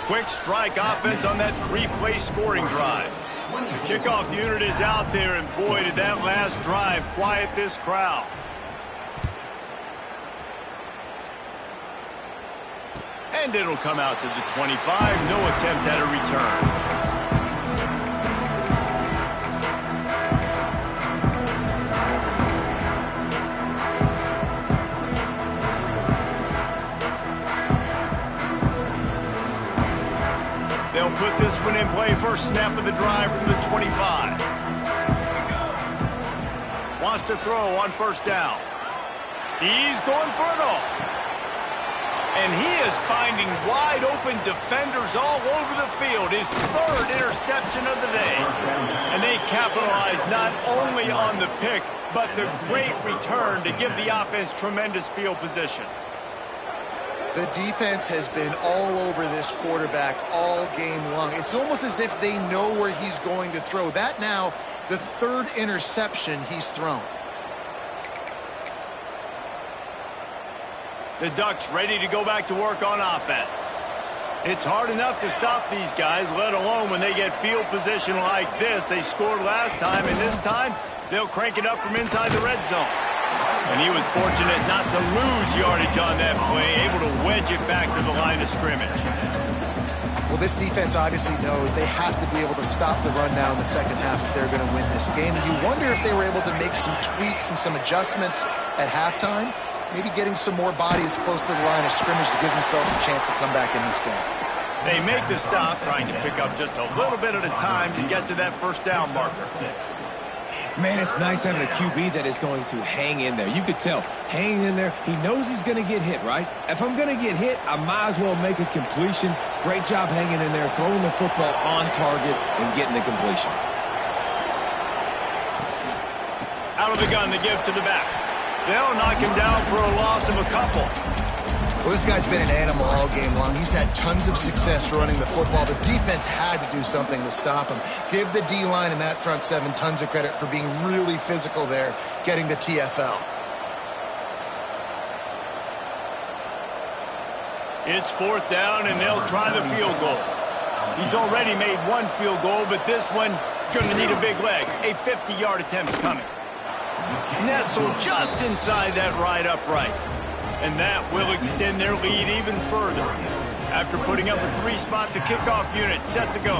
Quick strike offense on that 3-play scoring drive. The kickoff unit is out there, and boy, did that last drive quiet this crowd. And it'll come out to the 25. No attempt at a return. They'll put this one in play. First snap of the drive from the 25. Wants to throw on 1st down. He's going for it all. And he is finding wide open defenders all over the field. His 3rd interception of the day. And they capitalize not only on the pick, but the great return to give the offense tremendous field position. The defense has been all over this quarterback all game long. It's almost as if they know where he's going to throw. That now, the 3rd interception he's thrown. The Ducks ready to go back to work on offense. It's hard enough to stop these guys, let alone when they get field position like this. They scored last time, and this time they'll crank it up from inside the red zone. And he was fortunate not to lose yardage on that play, able to wedge it back to the line of scrimmage. Well, this defense obviously knows they have to be able to stop the run now in the second half if they're going to win this game. And you wonder if they were able to make some tweaks and some adjustments at halftime, maybe getting some more bodies close to the line of scrimmage to give themselves a chance to come back in this game. They make the stop, trying to pick up just a little bit at a time to get to that first down marker. Man, it's nice having a QB that is going to hang in there. You could tell, hanging in there, he knows he's going to get hit, right? If I'm going to get hit, I might as well make a completion. Great job hanging in there, throwing the football on target, and getting the completion. Out of the gun to give to the back. They'll knock him down for a loss of a couple. Well, this guy's been an animal all game long. He's had tons of success running the football. The defense had to do something to stop him. Give the D-line and that front seven tons of credit for being really physical there, getting the TFL. It's fourth down, and they'll try the field goal. He's already made one field goal, but this one is going to need a big leg. A 50-yard attempt coming. Nestled just inside that right upright. And that will extend their lead even further. After putting up a 3-spot, the kickoff unit set to go.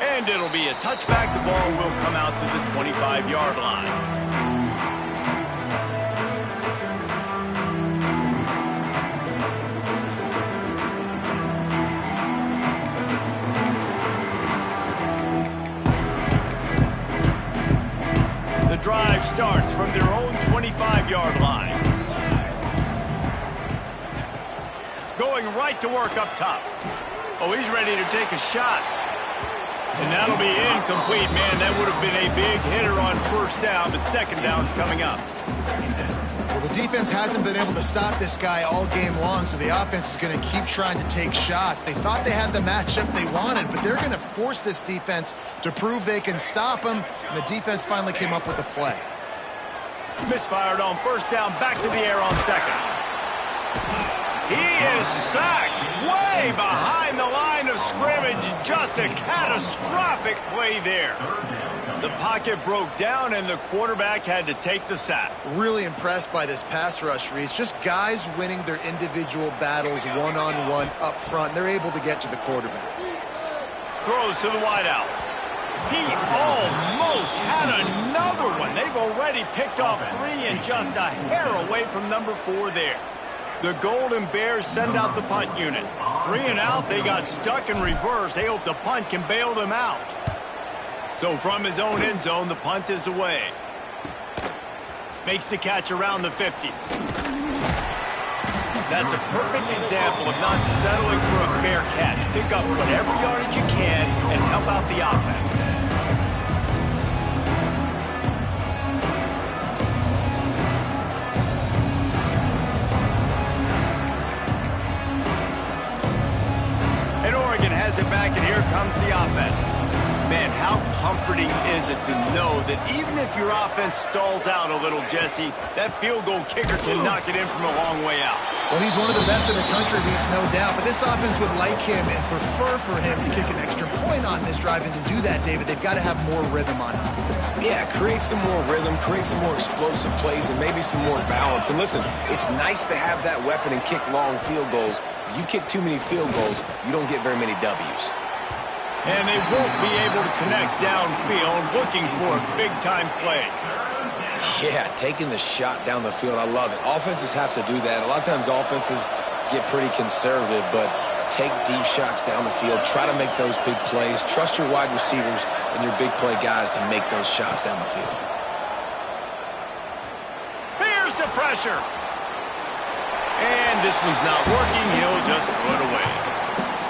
And it'll be a touchback. The ball will come out to the 25-yard line. Drive starts from their own 25-yard line. Going right to work up top. Oh, he's ready to take a shot. And that'll be incomplete, man. That would have been a big hitter on first down, but second down's coming up. Well, the defense hasn't been able to stop this guy all game long, so the offense is going to keep trying to take shots. They thought they had the matchup they wanted, but they're going to force this defense to prove they can stop him, and the defense finally came up with a play. Misfired on first down, back to the air on second. He is sacked way behind the line of scrimmage. Just a catastrophic play there. The pocket broke down, and the quarterback had to take the sack. Really impressed by this pass rush, Reese. Just guys winning their individual battles one-on-one up front. They're able to get to the quarterback. Throws to the wideout. He almost had another one. They've already picked off 3 and just a hair away from number 4 there. The Golden Bears send out the punt unit. 3 and out, they got stuck in reverse. They hope the punt can bail them out. So from his own end zone, the punt is away. Makes the catch around the 50. That's a perfect example of not settling for a fair catch. Pick up whatever yardage you can and help out the offense. And Oregon has it back, and here comes the offense. Man, how comforting is it to know that even if your offense stalls out a little, Jesse, that field goal kicker can knock it in from a long way out. Well, he's one of the best in the country, Reese, no doubt. But this offense would like him and prefer for him to kick an extra point on this drive. And to do that, David, they've got to have more rhythm on offense. Yeah, create some more rhythm, create some more explosive plays, and maybe some more balance. And listen, it's nice to have that weapon and kick long field goals. You kick too many field goals, you don't get very many W's. And they won't be able to connect downfield, looking for a big-time play. Yeah, taking the shot down the field, I love it. Offenses have to do that. A lot of times offenses get pretty conservative, but take deep shots down the field. Try to make those big plays. Trust your wide receivers and your big play guys to make those shots down the field. Here's the pressure. And this one's not working. He'll just throw it away.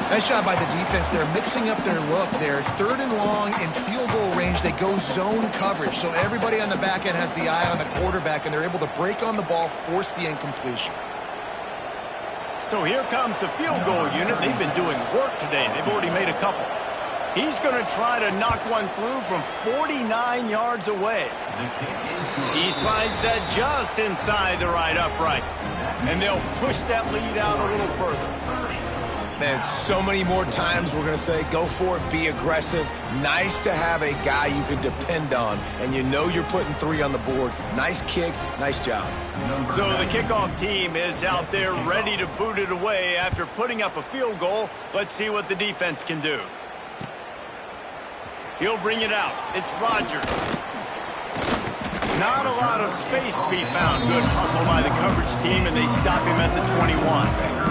Nice job by the defense. They're mixing up their look there. 3rd and long in field goal range. They go zone coverage. So everybody on the back end has the eye on the quarterback, and they're able to break on the ball, force the incompletion. So here comes the field goal unit. They've been doing work today. They've already made a couple. He's going to try to knock one through from 49 yards away. He slides that just inside the right upright. And they'll push that lead out a little further. Man, so many more times we're going to say, go for it, be aggressive. Nice to have a guy you can depend on, and you know you're putting 3 on the board. Nice kick, nice job. So the kickoff team is out there ready to boot it away after putting up a field goal. Let's see what the defense can do. He'll bring it out. It's Rodgers. Not a lot of space to be found. Good hustle by the coverage team, and they stop him at the 21.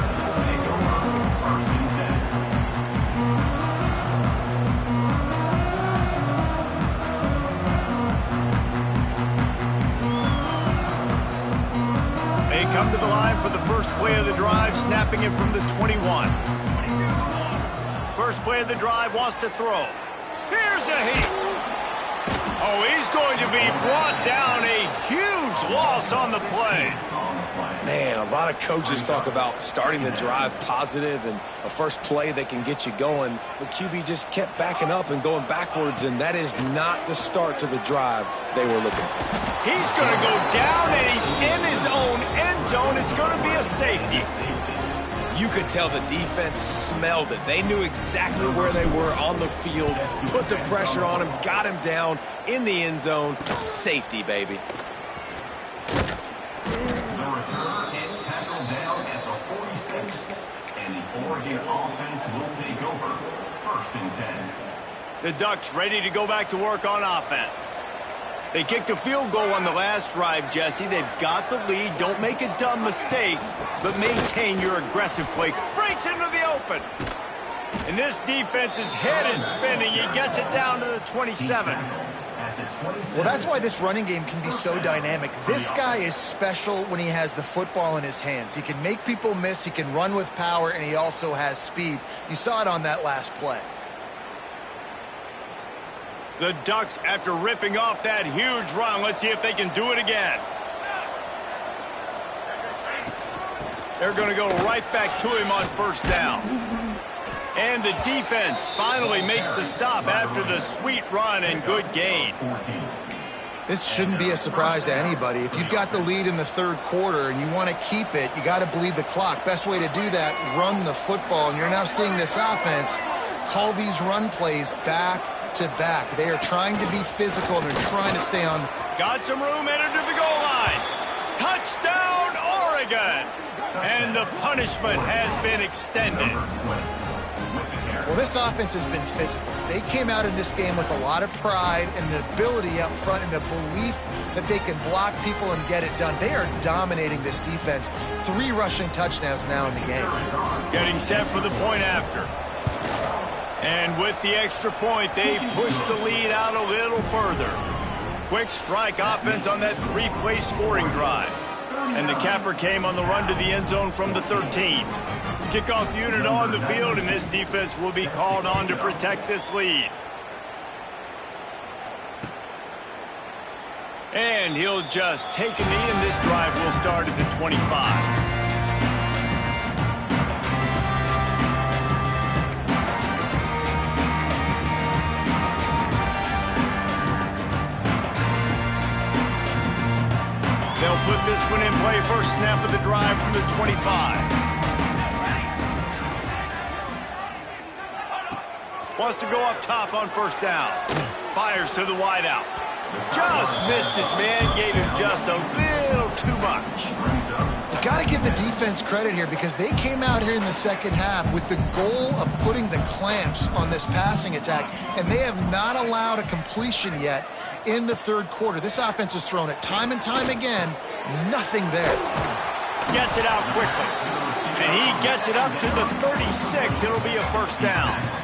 They come to the line for the first play of the drive, snapping it from the 21. First play of the drive, wants to throw. Here's a heat. Oh, he's going to be brought down. A huge loss on the play. Man, a lot of coaches talk about starting the drive positive and a first play that can get you going. The QB just kept backing up and going backwards, and that is not the start to the drive they were looking for. He's going to go down, and he's in his own end zone. It's going to be a safety. You could tell the defense smelled it. They knew exactly where they were on the field, put the pressure on him, got him down in the end zone. Safety, baby. The return is tackled down at the 46, and the Oregon offense will take over. 1st and 10. The Ducks ready to go back to work on offense. They kicked a field goal on the last drive, Jesse. They've got the lead. Don't make a dumb mistake, but maintain your aggressive play. Breaks into the open. And this defense's head is spinning. He gets it down to the 27. Well, that's why this running game can be so dynamic. This guy is special when he has the football in his hands. He can make people miss, he can run with power, and he also has speed. You saw it on that last play. The Ducks, after ripping off that huge run, let's see if they can do it again. They're going to go right back to him on 1st down. And the defense finally makes the stop after the sweet run and good gain. This shouldn't be a surprise to anybody. If you've got the lead in the 3rd quarter and you want to keep it, you got to bleed the clock. Best way to do that, run the football. And you're now seeing this offense call these run plays back to back. They are trying to be physical, and they're trying to stay on. Got some room, entered to the goal line. Touchdown, Oregon! And the punishment has been extended. Well, this offense has been physical. They came out in this game with a lot of pride and an ability up front and a belief that they can block people and get it done. They are dominating this defense. 3 rushing touchdowns now in the game. Getting set for the point after. And with the extra point, they push the lead out a little further. Quick strike offense on that 3-play scoring drive. And the capper came on the run to the end zone from the 13. Kickoff unit on the field, and this defense will be called on to protect this lead. And he'll just take a knee, and this drive will start at the 25. They'll put this one in play. First snap of the drive from the 25. Wants to go up top on 1st down. Fires to the wideout. Just missed his man. Gave him just a little too much. You got to give the defense credit here because they came out here in the 2nd half with the goal of putting the clamps on this passing attack, and they have not allowed a completion yet in the 3rd quarter. This offense has thrown it time and time again. Nothing there. Gets it out quickly. And he gets it up to the 36. It'll be a 1st down.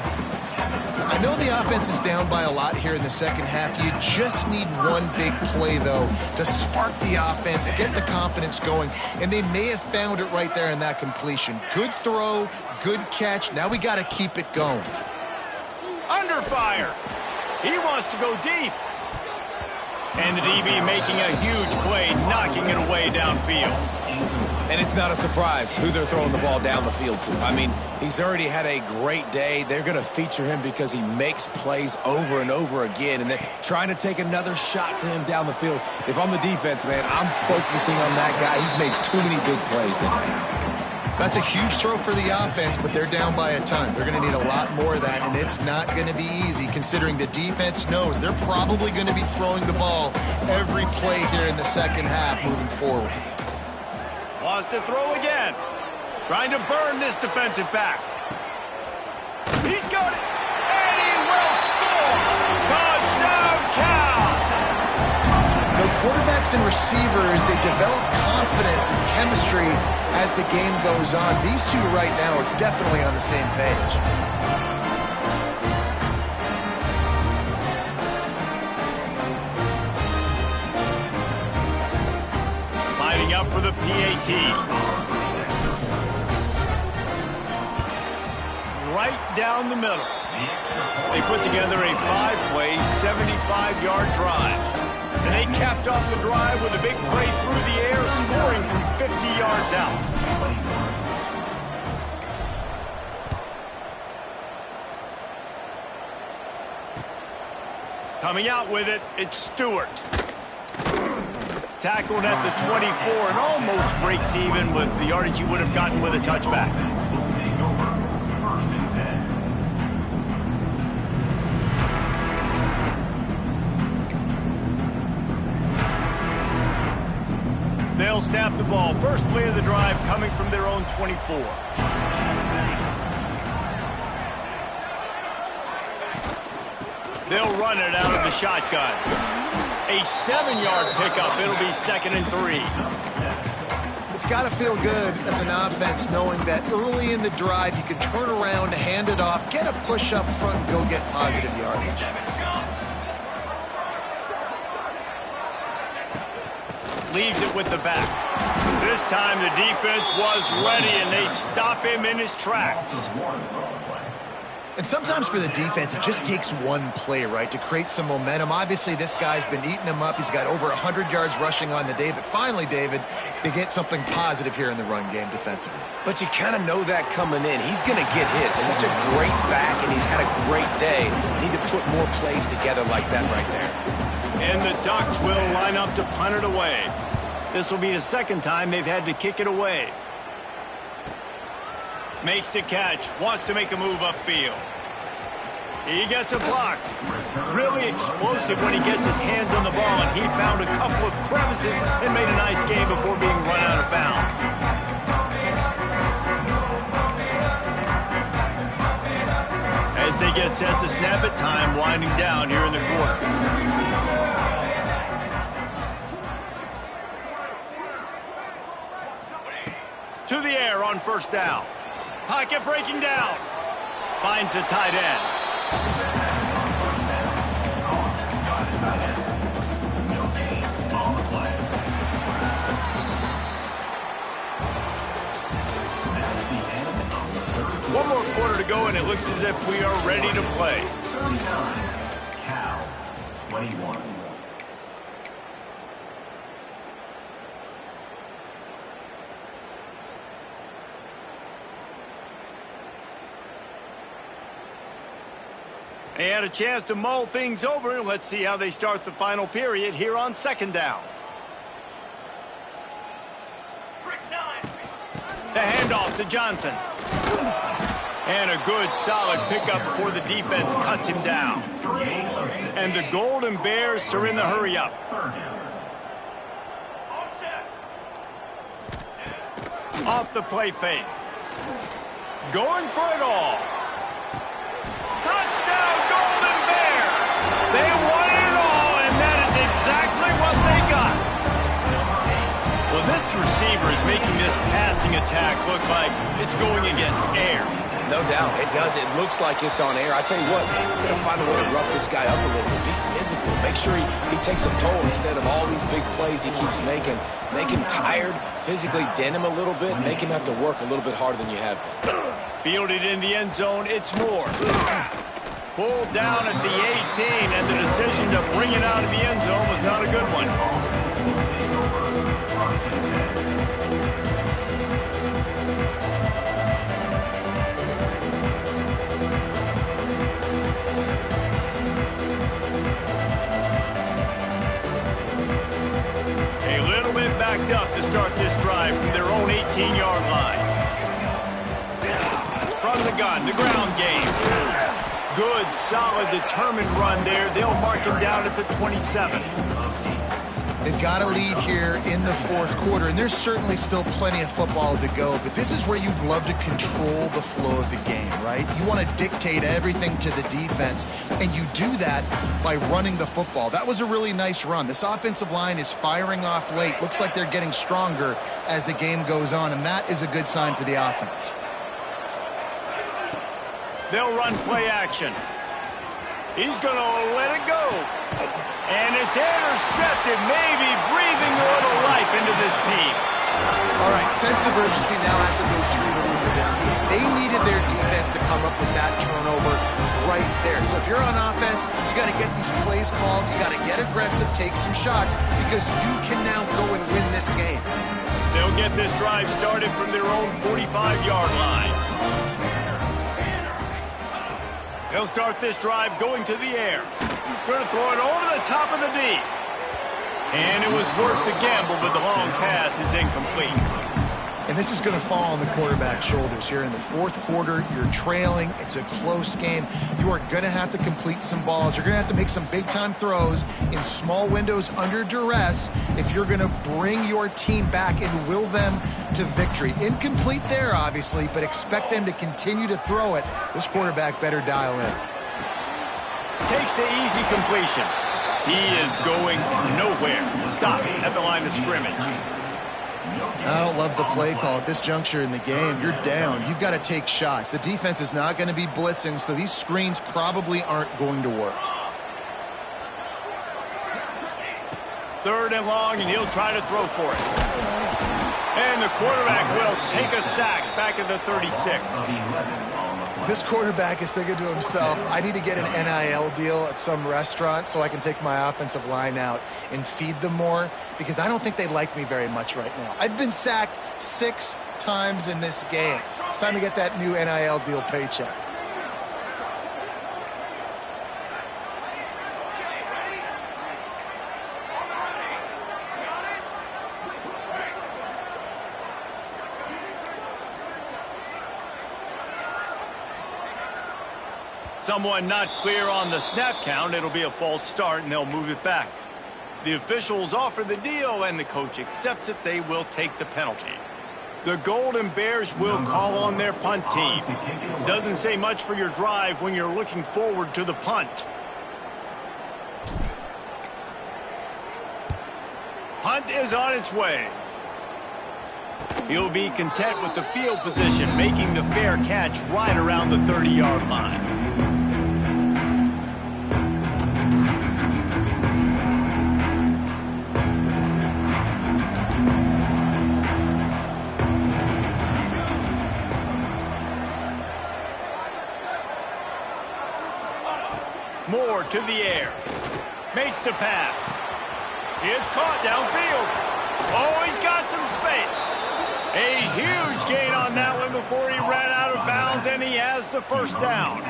I know the offense is down by a lot here in the 2nd half. You just need one big play, though, to spark the offense, get the confidence going, and they may have found it right there in that completion. Good throw, good catch. Now we got to keep it going. Under fire. He wants to go deep. And the DB making a huge play, knocking it away downfield. And it's not a surprise who they're throwing the ball down the field to. I mean, he's already had a great day. They're going to feature him because he makes plays over and over again, and they're trying to take another shot to him down the field. If I'm the defense, man, I'm focusing on that guy. He's made too many big plays today. That's a huge throw for the offense, but they're down by a ton. They're going to need a lot more of that, and it's not going to be easy considering the defense knows they're probably going to be throwing the ball every play here in the second half moving forward. Wants to throw again. Trying to burn this defensive back. He's got it, and he will score! Touchdown, Cal! The quarterbacks and receivers, they develop confidence and chemistry as the game goes on. These two right now are definitely on the same page. Lining up for the PAT. Right down the middle. They put together a 5-play, 75-yard drive. And they capped off the drive with a big play through the air, scoring from 50 yards out. Coming out with it, it's Stewart. Tackled at the 24 and almost breaks even with the yardage he would have gotten with a touchback. They'll snap the ball. First play of the drive coming from their own 24. They'll run it out of the shotgun. A 7-yard pickup. It'll be 2nd and 3. It's got to feel good as an offense knowing that early in the drive you can turn around, hand it off, get a push up front, and go get positive yardage. Leaves it with the back. This time the defense was ready, and they stop him in his tracks. And sometimes for the defense, it just takes one play, right, to create some momentum. Obviously, this guy's been eating him up. He's got over 100 yards rushing on the day. But finally, David, they get something positive here in the run game defensively. But you kind of know that coming in. He's going to get his. Such a great back, and he's had a great day. Need to put more plays together like that right there. And the Ducks will line up to punt it away. This will be the second time they've had to kick it away. Makes the catch. Wants to make a move upfield. He gets a block. Really explosive when he gets his hands on the ball, and he found a couple of crevices and made a nice game before being run out of bounds. As they get set to snap it, time winding down here in the quarter. To the air on first down. Pocket breaking down. Finds the tight end. One more quarter to go, and it looks as if we are ready to play. 39, Cal, 21. They had a chance to mull things over. Let's see how they start the final period here on second down. The handoff to Johnson. And a good, solid pickup before the defense cuts him down. And the Golden Bears are in the hurry-up. Off the play fake. Going for it all. Touchdown, Golden Bears! They won it all, and that is exactly what they got. Well, this receiver is making this passing attack look like it's going against air. No doubt. It does. It looks like it's on air. I tell you what, you're going to find a way to rough this guy up a little bit. Be physical. Make sure he takes a toll instead of all these big plays he keeps making. Make him tired, physically dent him a little bit, make him have to work a little bit harder than you have been. Fielded in the end zone, it's Moore. Pulled down at the 18, and the decision to bring it out of the end zone was not a good one. the gun, the ground game. Good, solid, determined run there. They'll mark him down at the 27. They've got a lead here in the fourth quarter, and there's certainly still plenty of football to go, but this is where you'd love to control the flow of the game, right? You want to dictate everything to the defense, and you do that by running the football. That was a really nice run. This offensive line is firing off late. Looks like they're getting stronger as the game goes on, and that is a good sign for the offense. They'll run play action. He's going to let it go. And it's intercepted, maybe breathing a little life into this team. All right, sense of urgency now has to go through the roof for this team. They needed their defense to come up with that turnover right there. So if you're on offense, you got to get these plays called. You got to get aggressive, take some shots, because you can now go and win this game. They'll get this drive started from their own 45-yard line. They'll start this drive going to the air. Going to throw it over the top of the D. And it was worth the gamble, but the long pass is incomplete. And this is going to fall on the quarterback's shoulders here in the fourth quarter. You're trailing. It's a close game. You are going to have to complete some balls. You're going to have to make some big-time throws in small windows under duress if you're going to bring your team back and will them to victory. Incomplete there, obviously, but expect them to continue to throw it. This quarterback better dial in. Takes the easy completion. He is going nowhere. Stop at the line of scrimmage. I don't love the play call at this juncture in the game. You're down. You've got to take shots. The defense is not going to be blitzing, so these screens probably aren't going to work. Third and long, and he'll try to throw for it. And the quarterback will take a sack back at the 36. This quarterback is thinking to himself, I need to get an NIL deal at some restaurant so I can take my offensive line out and feed them more, because I don't think they like me very much right now. I've been sacked 6 times in this game. It's time to get that new NIL deal paycheck. Someone not clear on the snap count. It'll be a false start, and they'll move it back. The officials offer the deal, and the coach accepts it. They will take the penalty. The Golden Bears will call on their punt team. Doesn't say much for your drive when you're looking forward to the punt. Punt is on its way. He'll be content with the field position, making the fair catch right around the 30-yard line. Moore to the air. Makes the pass. It's caught downfield. Oh, he's got some space. A huge gain on that one before he ran out of bounds, and he has the first down.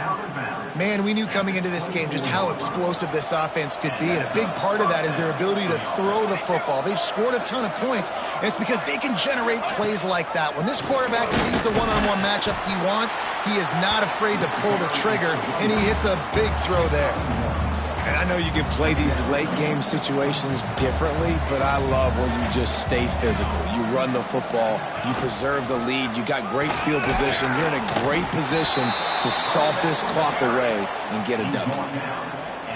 Man, we knew coming into this game just how explosive this offense could be, and a big part of that is their ability to throw the football. They've scored a ton of points, and it's because they can generate plays like that. When this quarterback sees the one-on-one matchup he wants, he is not afraid to pull the trigger, and he hits a big throw there. And I know you can play these late-game situations differently, but I love when you just stay physical. You run the football, you preserve the lead, you got great field position. You're in a great position to salt this clock away and get a W.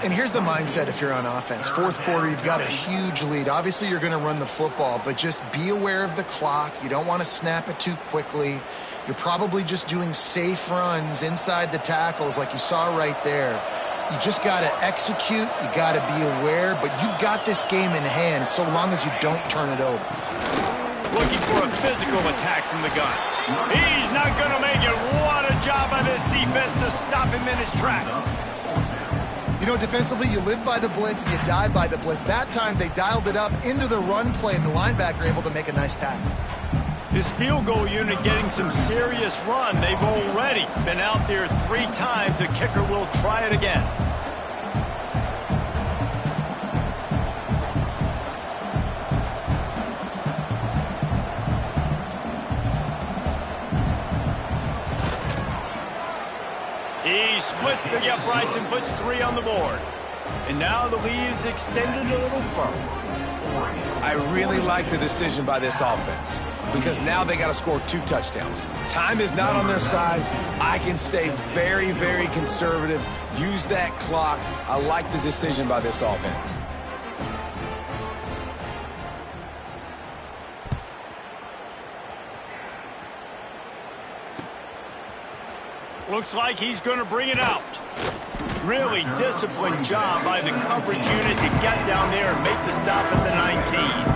And here's the mindset if you're on offense. Fourth quarter, you've got a huge lead. Obviously, you're going to run the football, but just be aware of the clock. You don't want to snap it too quickly. You're probably just doing safe runs inside the tackles like you saw right there. You just got to execute. You got to be aware, but you've got this game in hand so long as you don't turn it over. Looking for a physical attack from the gun. He's not going to make it. What a job by this defense to stop him in his tracks. You know, defensively, you live by the blitz and you die by the blitz. That time, they dialed it up into the run play, and the linebacker able to make a nice tackle. This field goal unit getting some serious run. They've already been out there 3 times. The kicker will try it again. He splits the uprights and puts 3 on the board. And now the lead is extended a little further. I really like the decision by this offense because now they got to score 2 touchdowns. Time is not on their side. I can stay very, very conservative. Use that clock. I like the decision by this offense. Looks like he's going to bring it out. Really disciplined job by the coverage unit to get down there and make the stop at the 19.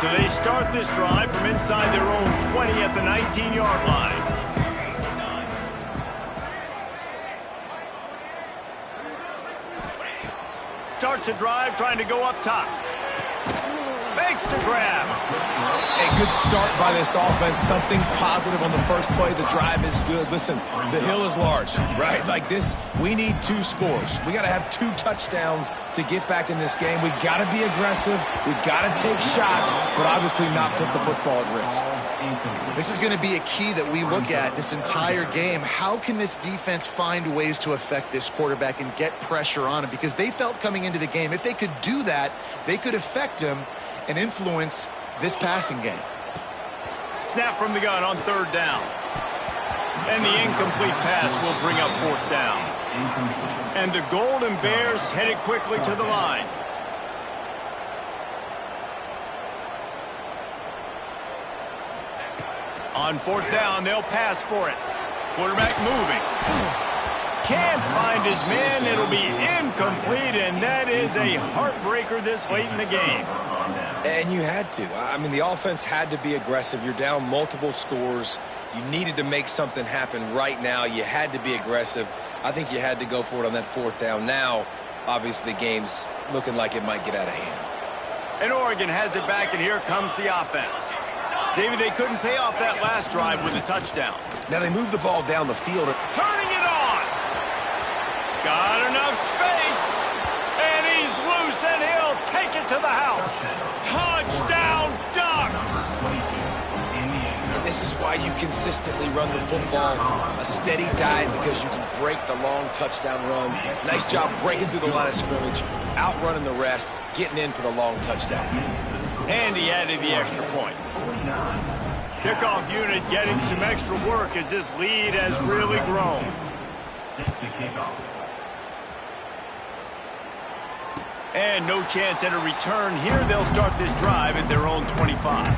So they start this drive from inside their own 20 at the 19-yard line. Starts a drive trying to go up top. Makes the grab. A good start by this offense. Something positive on the first play. The drive is good. Listen, the hill is large, right? Like this, we need 2 scores. We got to have 2 touchdowns to get back in this game. We got to be aggressive. We got to take shots, but obviously not put the football at risk. This is going to be a key that we look at this entire game. How can this defense find ways to affect this quarterback and get pressure on him? Because they felt coming into the game, if they could do that, they could affect him and influence this passing game. Snap from the gun on 3rd down. And the incomplete pass will bring up 4th down. And the Golden Bears headed quickly to the line. On 4th down, they'll pass for it. Quarterback moving. Can't find his man. It'll be incomplete, and that is a heartbreaker this late in the game. And you had to. I mean, the offense had to be aggressive. You're down multiple scores. You needed to make something happen right now. You had to be aggressive. I think you had to go for it on that 4th down. Now, obviously, the game's looking like it might get out of hand. And Oregon has it back, and here comes the offense. David, they couldn't pay off that last drive with a touchdown. Now they move the ball down the field. Turning it on. Got enough space. And he's loose, and he'll take it to the house. Touchdown, Ducks. This is why you consistently run the football. A steady diet because you can break the long touchdown runs. Nice job breaking through the line of scrimmage, outrunning the rest, getting in for the long touchdown. And he added the extra point. Kickoff unit getting some extra work as this lead has really grown. Set to kick off. And no chance at a return here. They'll start this drive at their own 25.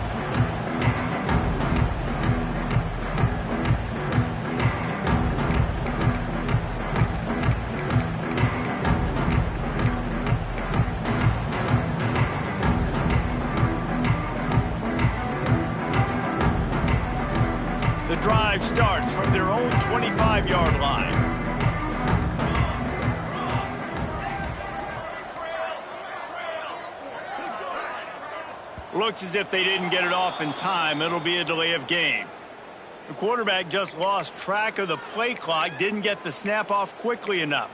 The drive starts from their own 25-yard line. Looks as if they didn't get it off in time. It'll be a delay of game. The quarterback just lost track of the play clock, didn't get the snap off quickly enough.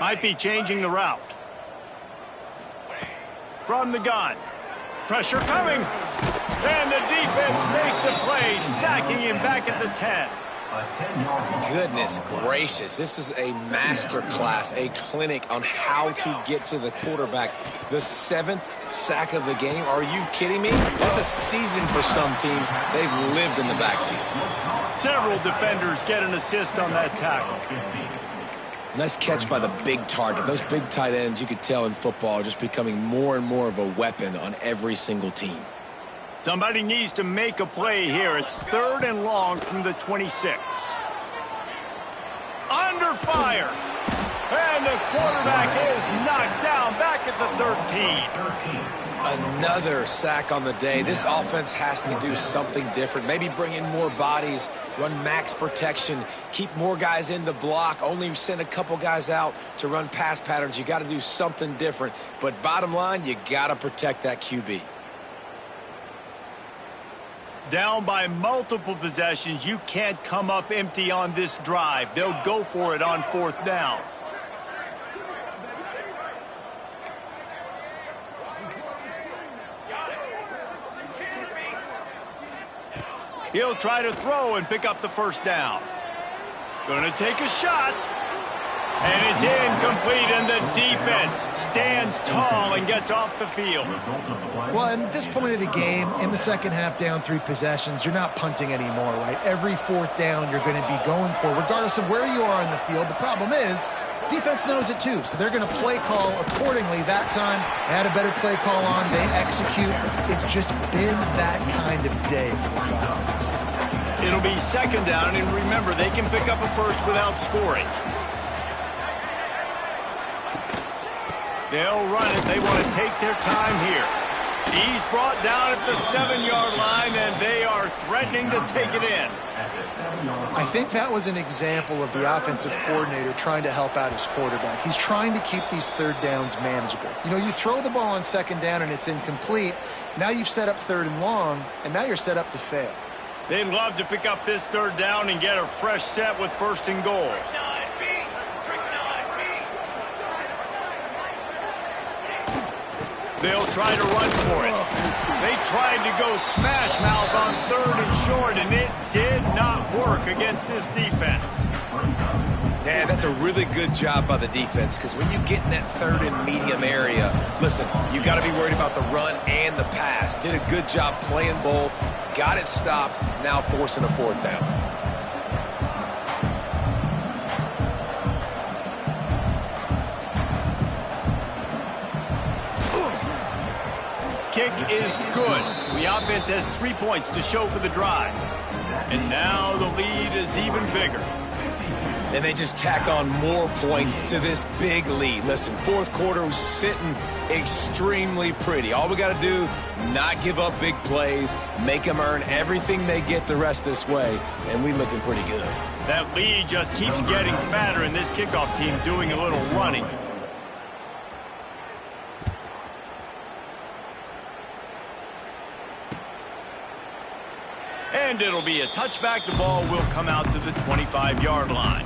Might be changing the route. From the gun. Pressure coming. And the defense makes a play, sacking him back at the 10. Goodness gracious. This is a master class, a clinic on how to get to the quarterback. The 7th sack of the game. Are you kidding me? That's a season for some teams. They've lived in the backfield. Several defenders get an assist on that tackle. Nice catch by the big target. Those big tight ends, you could tell in football, are just becoming more and more of a weapon on every single team. Somebody needs to make a play here. It's 3rd and long from the 26. Under fire. And the quarterback is knocked down back at the 13. Another sack on the day. This offense has to do something different. Maybe bring in more bodies, run max protection, keep more guys in the block, only send a couple guys out to run pass patterns. You got to do something different. But bottom line, you got to protect that QB. Down by multiple possessions, you can't come up empty on this drive. They'll go for it on 4th down. He'll try to throw and pick up the 1st down. Going to take a shot. And it's incomplete, and the defense stands tall and gets off the field. Well, at this point of the game, in the second half, down 3 possessions, you're not punting anymore, right? Every 4th down you're going to be going for, regardless of where you are in the field. The problem is, defense knows it too, so they're going to play call accordingly. That time, they had a better play call on. They execute. It's just been that kind of day for this offense. It'll be 2nd down, and remember, they can pick up a first without scoring. They'll run it. They want to take their time here. He's brought down at the 7-yard line, and they are threatening to take it in. I think that was an example of the offensive coordinator trying to help out his quarterback. He's trying to keep these 3rd downs manageable. You know, you throw the ball on 2nd down and it's incomplete. Now you've set up 3rd and long, and now you're set up to fail. They'd love to pick up this 3rd down and get a fresh set with 1st and goal. They'll try to run for it. They tried to go smash mouth on 3rd and short, and it did not work against this defense. Yeah, that's a really good job by the defense, because when you get in that 3rd and medium area, listen, you got to be worried about the run and the pass. Did a good job playing both, got it stopped, now forcing a 4th down. Kick is good. The offense has 3 points to show for the drive. And now the lead is even bigger. And they just tack on more points to this big lead. Listen, 4th quarter was sitting extremely pretty. All we got to do, not give up big plays, make them earn everything they get the rest this way, and we looking pretty good. That lead just keeps getting fatter, and this kickoff team doing a little running. And it'll be a touchback. The ball will come out to the 25-yard line.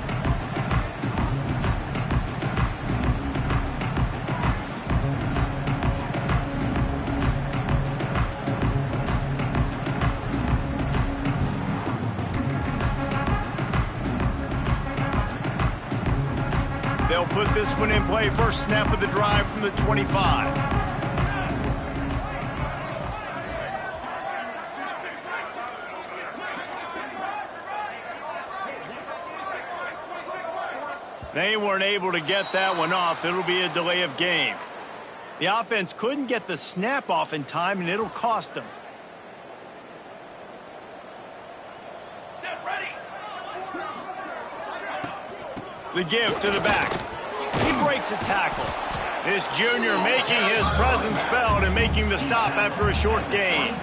They'll put this one in play. First snap of the drive from the 25. They weren't able to get that one off. It'll be a delay of game. The offense couldn't get the snap off in time, and it'll cost them. Set ready. The give to the back. He breaks a tackle. This junior making his presence felt and making the stop after a short gain.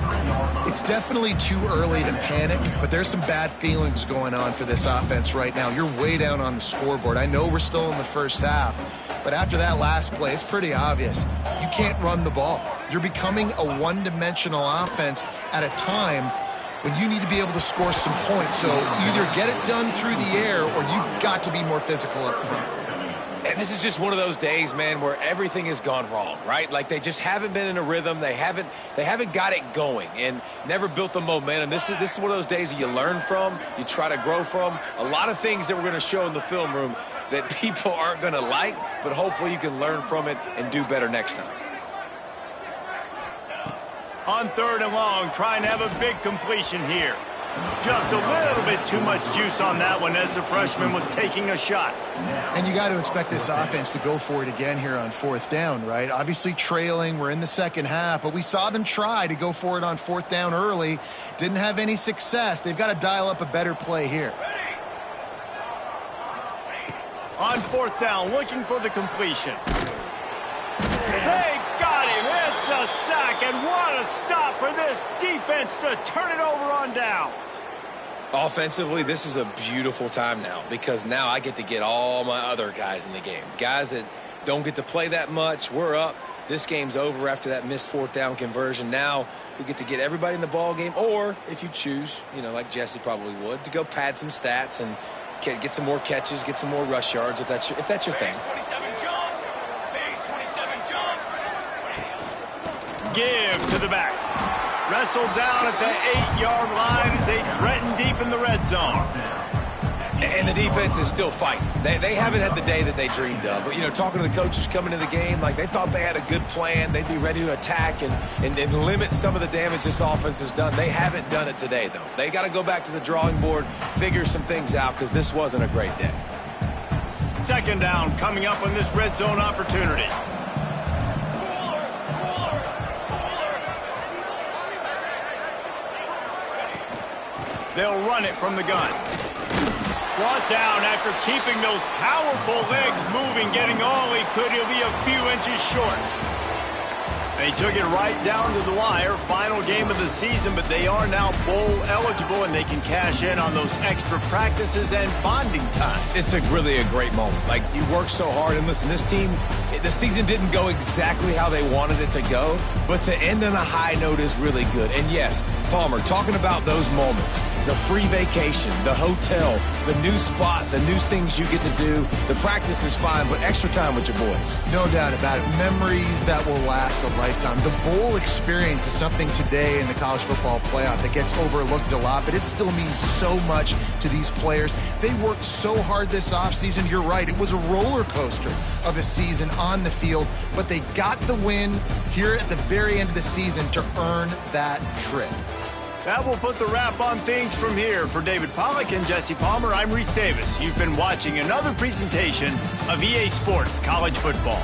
It's definitely too early to panic, but there's some bad feelings going on for this offense right now. You're way down on the scoreboard. I know we're still in the first half, but after that last play, it's pretty obvious. You can't run the ball. You're becoming a one-dimensional offense at a time when you need to be able to score some points. So either get it done through the air or you've got to be more physical up front. And this is just one of those days, man, where everything has gone wrong, right? Like they just haven't been in a rhythm. They haven't got it going and never built the momentum. This is one of those days that you learn from, you try to grow from. A lot of things that we're going to show in the film room that people aren't going to like, but hopefully you can learn from it and do better next time. On 3rd and long, trying to have a big completion here. Just a little bit too much juice on that one as the freshman was taking a shot. And you got to expect this offense to go for it again here on 4th down, right? Obviously trailing, we're in the second half, but we saw them try to go for it on 4th down early. Didn't have any success. They've got to dial up a better play here. On 4th down, looking for the completion. They got him. It's a sack, and what a stop for this defense to turn it over on downs. Offensively, this is a beautiful time now because now I get to get all my other guys in the game. Guys that don't get to play that much, we're up. this game's over after that missed fourth down conversion. Now we get to get everybody in the ball game, or if you choose, like Jesse probably would, to go pad some stats and get some more catches, get some more rush yards if that's your thing. Give to the back. Wrestled down at the 8-yard line as they threaten deep in the red zone. And the defense is still fighting. They haven't had the day that they dreamed of. But, talking to the coaches coming into the game, like they thought they had a good plan. They'd be ready to attack and limit some of the damage this offense has done. They haven't done it today, though. They got to go back to the drawing board, figure some things out, because this wasn't a great day. Second down coming up on this red zone opportunity. They'll run it from the gun. Brought down after keeping those powerful legs moving, getting all he could. He'll be a few inches short. They took it right down to the wire. Final game of the season, but they are now bowl eligible, and they can cash in on those extra practices and bonding time. It's really a great moment. Like, you work so hard, and listen, this team, the season didn't go exactly how they wanted it to go, but to end on a high note is really good. And yes, Palmer, talking about those moments, the free vacation, the hotel, the new spot, the new things you get to do, the practice is fine, but extra time with your boys. No doubt about it. Memories that will last a lifetime. The bowl experience is something today in the college football playoff that gets overlooked a lot, but it still means so much to these players. They worked so hard this offseason. You're right. It was a roller coaster of a season on the field, but they got the win here at the very end of the season to earn that trip. That will put the wrap on things from here. For David Pollack and Jesse Palmer, I'm Reese Davis. You've been watching another presentation of EA Sports College Football.